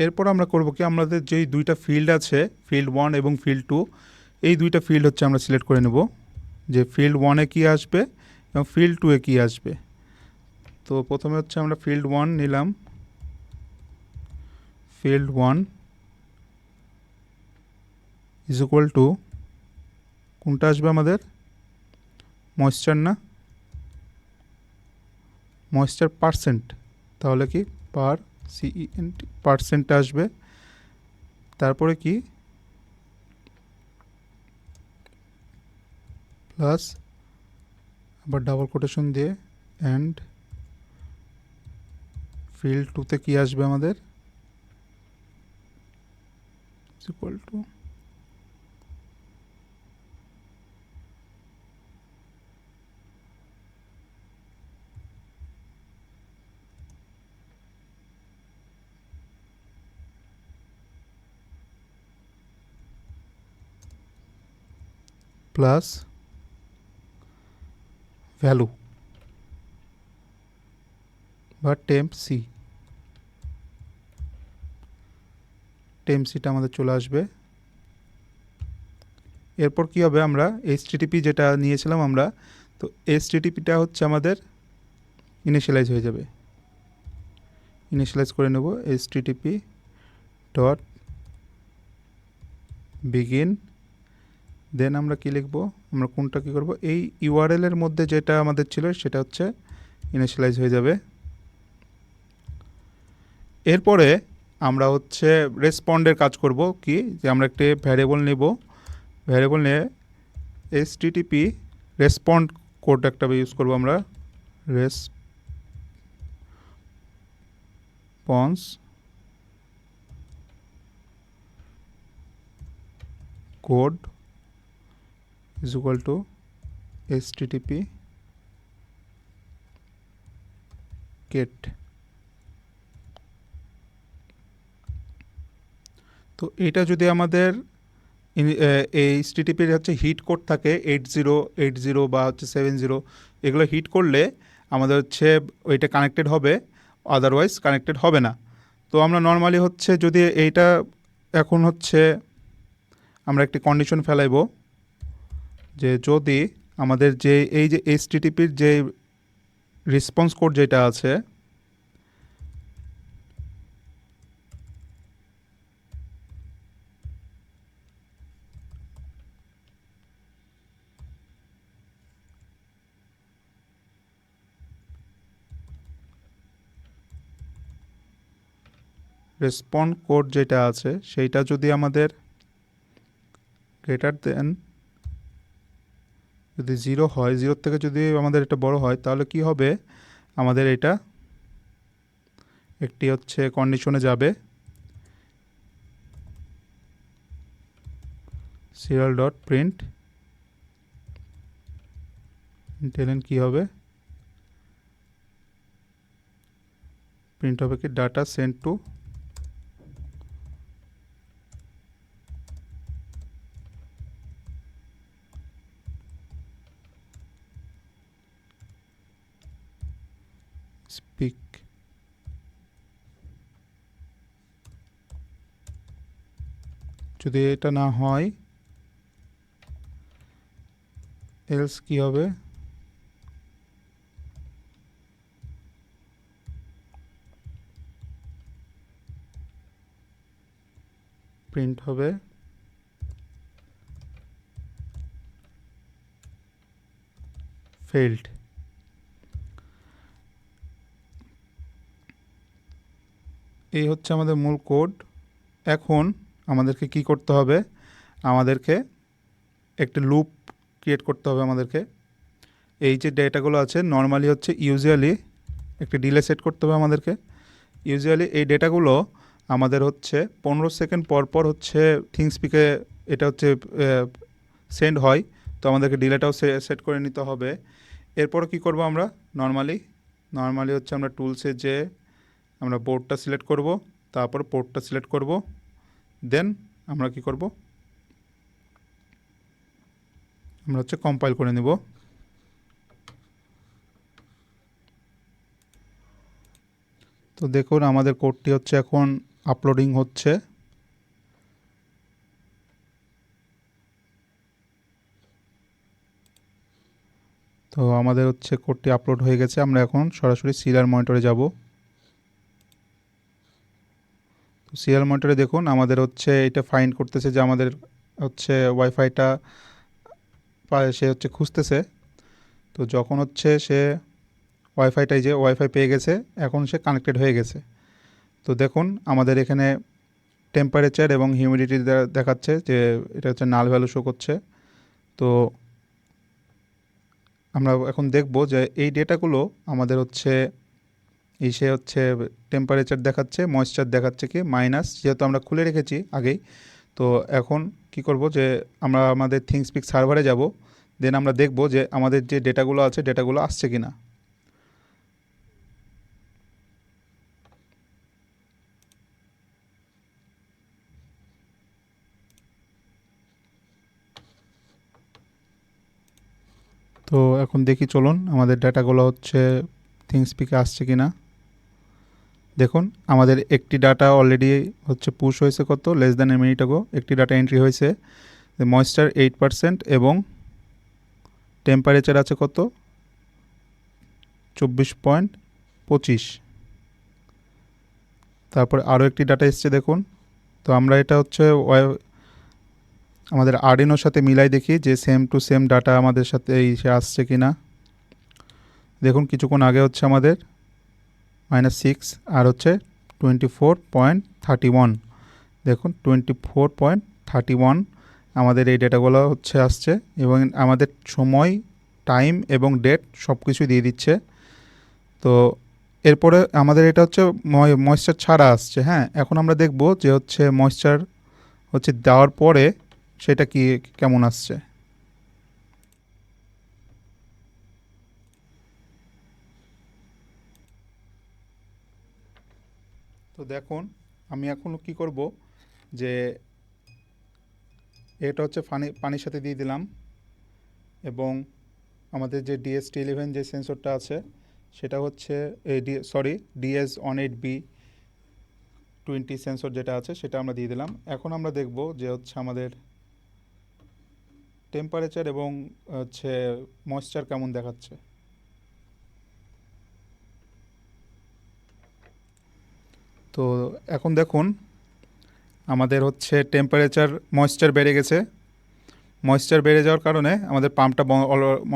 এরপর আমরা করব কি, আমাদের যেই দুইটা ফিল্ড আছে, ফিল্ড 1 এবং ফিল্ড 2, এই দুইটা ফিল্ড হচ্ছে আমরা সিলেক্ট করে নেব যে ফিল্ড 1-এ কী আসবে এবং ফিল্ড 2-এ কী আসবে। তো প্রথমে হচ্ছে আমরা ফিল্ড 1 নিলাম, ফিল্ড 1 ইজ ইকুয়াল টু, কোনটা আসবে আমাদের, ময়েশ্চার না, ময়েশ্চার পার্সেন্ট, তাহলে কি পার CENT পার্সেন্ট আসবে। তারপরে কি প্লাস আবার ডাবল কোটেশন দিয়ে অ্যান্ড ফিল্ড 2-তে কী আসবে আমাদের, ইকুয়াল টু প্লাস ভ্যালু বা টেম্প সি, টেম্প সিটা আমাদের চলে আসবে। এরপর কি হবে, আমরা HTTP যেটা নিয়েছিলাম আমরা, তো HTTPটা হচ্ছে আমাদের ইনিশিয়ালাইজ হয়ে যাবে, ইনিশিয়ালাইজ করে নেব HTTP ডট বিগিন। দেন আমরা কি লিখব, আমরা কোনটা কি করব, এই URL এর মধ্যে যেটা আমাদের ছিল সেটা হচ্ছে ইনিশিয়ালাইজ হয়ে যাবে। এরপরে আমরা হচ্ছে রেসপন্ডের কাজ করব কি, যে আমরা একটি ভ্যারিয়েবল নেব, ভ্যারিয়েবল নিয়ে HTTP রেসপন্ড কোড একটা ইউজ করব আমরা, response code is equal to HTTP get। তো এটা যদি আমাদের এই HTTP হচ্ছে হিট কোড থাকে 8080 বা হচ্ছে 70, এগুলো হিট করলে আমাদের হচ্ছে ওইটা কানেক্টেড হবে, আদারওয়াইজ কানেক্টেড হবে না। তো আমরা নর্মালি হচ্ছে যদি এইটা এখন হচ্ছে আমরা একটি কন্ডিশন ফেলাইব যে যদি আমাদের যে এই যে HTTPর যে রেসপন্স কোড যেটা আছে, রেসপন্ড কোড যেটা আছে সেইটা যদি আমাদের গ্রেটার দেন যদি 0 হয়, 0 থেকে যদি আমাদের এটা বড় হয়, তাহলে কি হবে, আমাদের এটা একটি হচ্ছে কন্ডিশনে যাবে, serial ডট প্রিন্ট টেলেন কি হবে, প্রিন্ট হবে কি ডাটা সেন্ড টু স্পিক। যদি এটা না হয় এলস কি হবে, প্রিন্ট হবে ফেইল্ড। এই হচ্ছে আমাদের মূল কোড। এখন আমাদেরকে কি করতে হবে, আমাদেরকে একটা লুপ ক্রিয়েট করতে হবে আমাদেরকে। এই যে ডেটাগুলো আছে নর্মালি হচ্ছে ইউজুয়ালি একটা ডিলে সেট করতে হবে আমাদেরকে। ইউজুয়ালি এই ডেটাগুলো আমাদের হচ্ছে 15 সেকেন্ড পর পর হচ্ছে থিংসপিকে এটা হচ্ছে সেন্ড হয়, তো আমাদেরকে ডিলেটাও সেট করে নিতে হবে। এরপর কি করব, আমরা নর্মালি হচ্ছে আমরা টুলসে যে আমরা বোর্ডটা সিলেক্ট করব, তারপর পোর্টটা সিলেক্ট করব, দেন আমরা কি করব, আমরা হচ্ছে কম্পাইল করে নেব। তো দেখুন আমাদের কোডটি হচ্ছে এখন আপলোডিং হচ্ছে। তো আমাদের হচ্ছে কোডটি আপলোড হয়ে গেছে। আমরা এখন সরাসরি সিরিয়াল মনিটরে যাব। তো সিরিয়াল মনিটরে দেখুন আমাদের হচ্ছে এটা ফাইন্ড করতেছে যে আমাদের হচ্ছে ওয়াইফাইটা সে হচ্ছে খুঁজতেছে। তো যখন হচ্ছে সে ওয়াইফাই পেয়ে গেছে, এখন সে কানেক্টেড হয়ে গেছে। তো দেখুন আমাদের এখানে টেম্পারেচার এবং হিউমিডিটি দেখাচ্ছে যে এটা হচ্ছে নাল ভ্যালু শো করছে। তো আমরা এখন দেখব যে এই ডেটাগুলো আমাদের হচ্ছে সে হচ্ছে টেম্পারেচার দেখাচ্ছে, ময়েশ্চার দেখাচ্ছে কি মাইনাস, যেহেতু আমরা খুলে রেখেছি আগেই। তো এখন কি করব যে আমরা আমাদের থিংসপিক সার্ভারে যাব, দেন আমরা দেখব যে আমাদের যে ডেটাগুলো আছে ডেটাগুলো আসছে কি না। তো এখন দেখি চলুন আমাদের ডাটাগুলো হচ্ছে থিংসপিকে আসছে কি না। দেখুন আমাদের একটি ডাটা অলরেডি হচ্ছে পুশ হয়েছে, কত লেস দ্যান এ মিনিট আগো একটি ডাটা এন্ট্রি হয়েছে, ময়েশ্চার 8% এবং টেম্পারেচার আছে কত 24.25। তারপর আরও একটি ডাটা এসছে দেখুন। তো আমরা এটা হচ্ছে আমাদের আরডিনোর সাথে মিলাই দেখি যে সেম টু সেম ডাটা আমাদের সাথে সে আসছে কি না। দেখুন কিছুক্ষণ আগে হচ্ছে আমাদের -6 আর হচ্ছে 24.31। দেখুন 24.31 আমাদের এই ডেটাগুলো হচ্ছে আসছে, এবং আমাদের সময়, টাইম এবং ডেট সব কিছু দিয়ে দিচ্ছে। তো এরপরে আমাদের এটা হচ্ছে ময়েশ্চার ছাড়া আসছে। হ্যাঁ, এখন আমরা দেখব যে হচ্ছে ময়েশ্চার হচ্ছে দেওয়ার পরে সেটা কি কেমন আসছে। তো দেখুন আমি এখন কি করব যে এটা হচ্ছে পানির সাথে দিয়ে দিলাম, এবং আমাদের যে DS-T11 যে সেন্সরটা আছে সেটা হচ্ছে DS-ON8B20 সেন্সর যেটা আছে সেটা আমরা দিয়ে দিলাম। এখন আমরা দেখব যে হচ্ছে আমাদের টেম্পারেচার এবং হচ্ছে ময়েশ্চার কেমন দেখাচ্ছে। তো এখন দেখুন আমাদের হচ্ছে টেম্পারেচার ময়েশ্চার বেড়ে গেছে। ময়েশ্চার বেড়ে যাওয়ার কারণে আমাদের পাম্পটা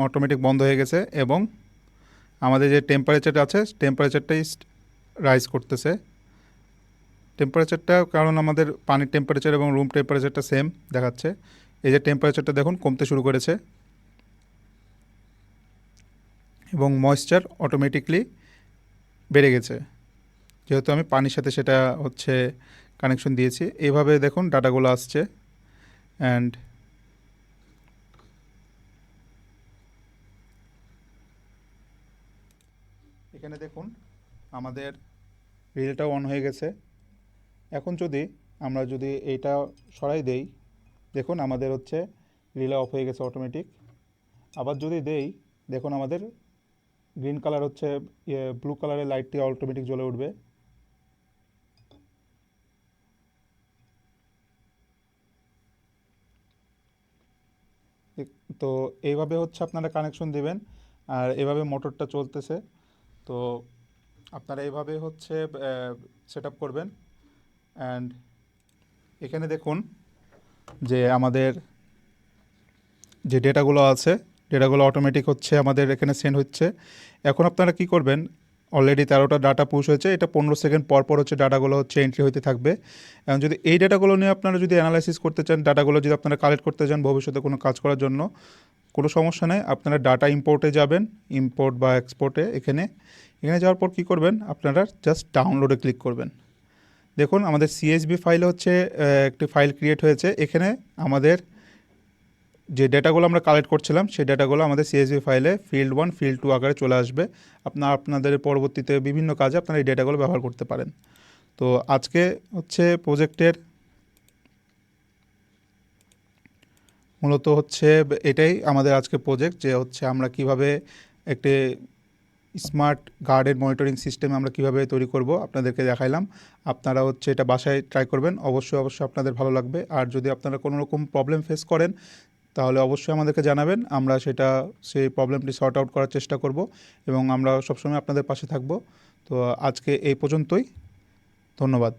অটোমেটিক বন্ধ হয়ে গেছে, এবং আমাদের যে টেম্পারেচার আছে টেম্পারেচারটাই রাইজ করতেছে। টেম্পারেচারটা কারণ আমাদের পানির টেম্পারেচার এবং রুম টেম্পারেচারটা সেম দেখাচ্ছে। এই যে টেম্পারেচারটা দেখুন কমতে শুরু করেছে, এবং ময়েশ্চার অটোমেটিকলি বেড়ে গেছে, যেহেতু আমি পানির সাথে সেটা হচ্ছে কানেকশন দিয়েছি। এইভাবে দেখুন ডাটাগুলো আসছে। অ্যান্ড এখানে দেখুন আমাদের রিলেটাও অন হয়ে গেছে। এখন আমরা যদি এইটা সরাই দেই, দেখুন আমাদের হচ্ছে রিলে অফ হয়ে গেছে অটোমেটিক। আবার যদি দেই, দেখুন আমাদের গ্রিন কালার হচ্ছে ব্লু কালারের লাইটটি অটোমেটিক জ্বলে উঠবে। তো এইভাবে হচ্ছে আপনারা কানেকশন দিবেন, আর এভাবে মোটরটা চলতেছে। তো আপনারা এইভাবে হচ্ছে সেট আপ করবেন। অ্যান্ড এখানে দেখুন যে আমাদের যে ডেটাগুলো আছে ডেটাগুলো অটোমেটিক হচ্ছে আমাদের এখানে সেন্ড হচ্ছে। এখন আপনারা কি করবেন, অলরেডি 13টা ডাটা পুশ হয়েছে, এটা 15 সেকেন্ড পর পর হচ্ছে ডাটাগুলো হচ্ছে এন্ট্রি হতে থাকবে। এবং যদি এই ডাটাগুলো নিয়ে আপনারা যদি অ্যানালাইসিস করতে চান, ডাটাগুলো যদি আপনারা কালেক্ট করতে চান ভবিষ্যতে কোনো কাজ করার জন্য, কোনো সমস্যা নেই। আপনারা ডাটা ইম্পোর্টে যাবেন, ইম্পোর্ট বা এক্সপোর্টে, এখানে যাওয়ার পর কী করবেন, আপনারা জাস্ট ডাউনলোডে ক্লিক করবেন। দেখুন আমাদের সিএসভি ফাইলে হচ্ছে একটি ফাইল ক্রিয়েট হয়েছে। এখানে আমাদের যে ডেটাগুলো আমরা কালেক্ট করছিলাম সেই ডেটাগুলো আমাদের সিএসভি ফাইলে ফিল্ড 1 ফিল্ড 2 আকারে চলে আসবে। আপনাদের পরবর্তীতে বিভিন্ন কাজে আপনারা এই ডেটাগুলো ব্যবহার করতে পারেন। তো আজকে হচ্ছে প্রজেক্টের মূলত হচ্ছে এটাই আমাদের আজকে প্রজেক্ট, যে হচ্ছে আমরা কিভাবে একটি স্মার্ট গার্ডেন মনিটরিং সিস্টেম আমরা কিভাবে তৈরি করব আপনাদেরকে দেখাইলাম। আপনারা হচ্ছে এটা বাসায় ট্রাই করবেন, অবশ্যই আপনাদের ভালো লাগবে। আর যদি আপনারা কোনো রকম প্রবলেম ফেস করেন তাহলে অবশ্যই আমাদেরকে জানাবেন, আমরা সেই প্রবলেমটি সর্ট আউট করার চেষ্টা করব এবং আমরা সবসময় আপনাদের পাশে থাকব। তো আজকে এই পর্যন্তই, ধন্যবাদ।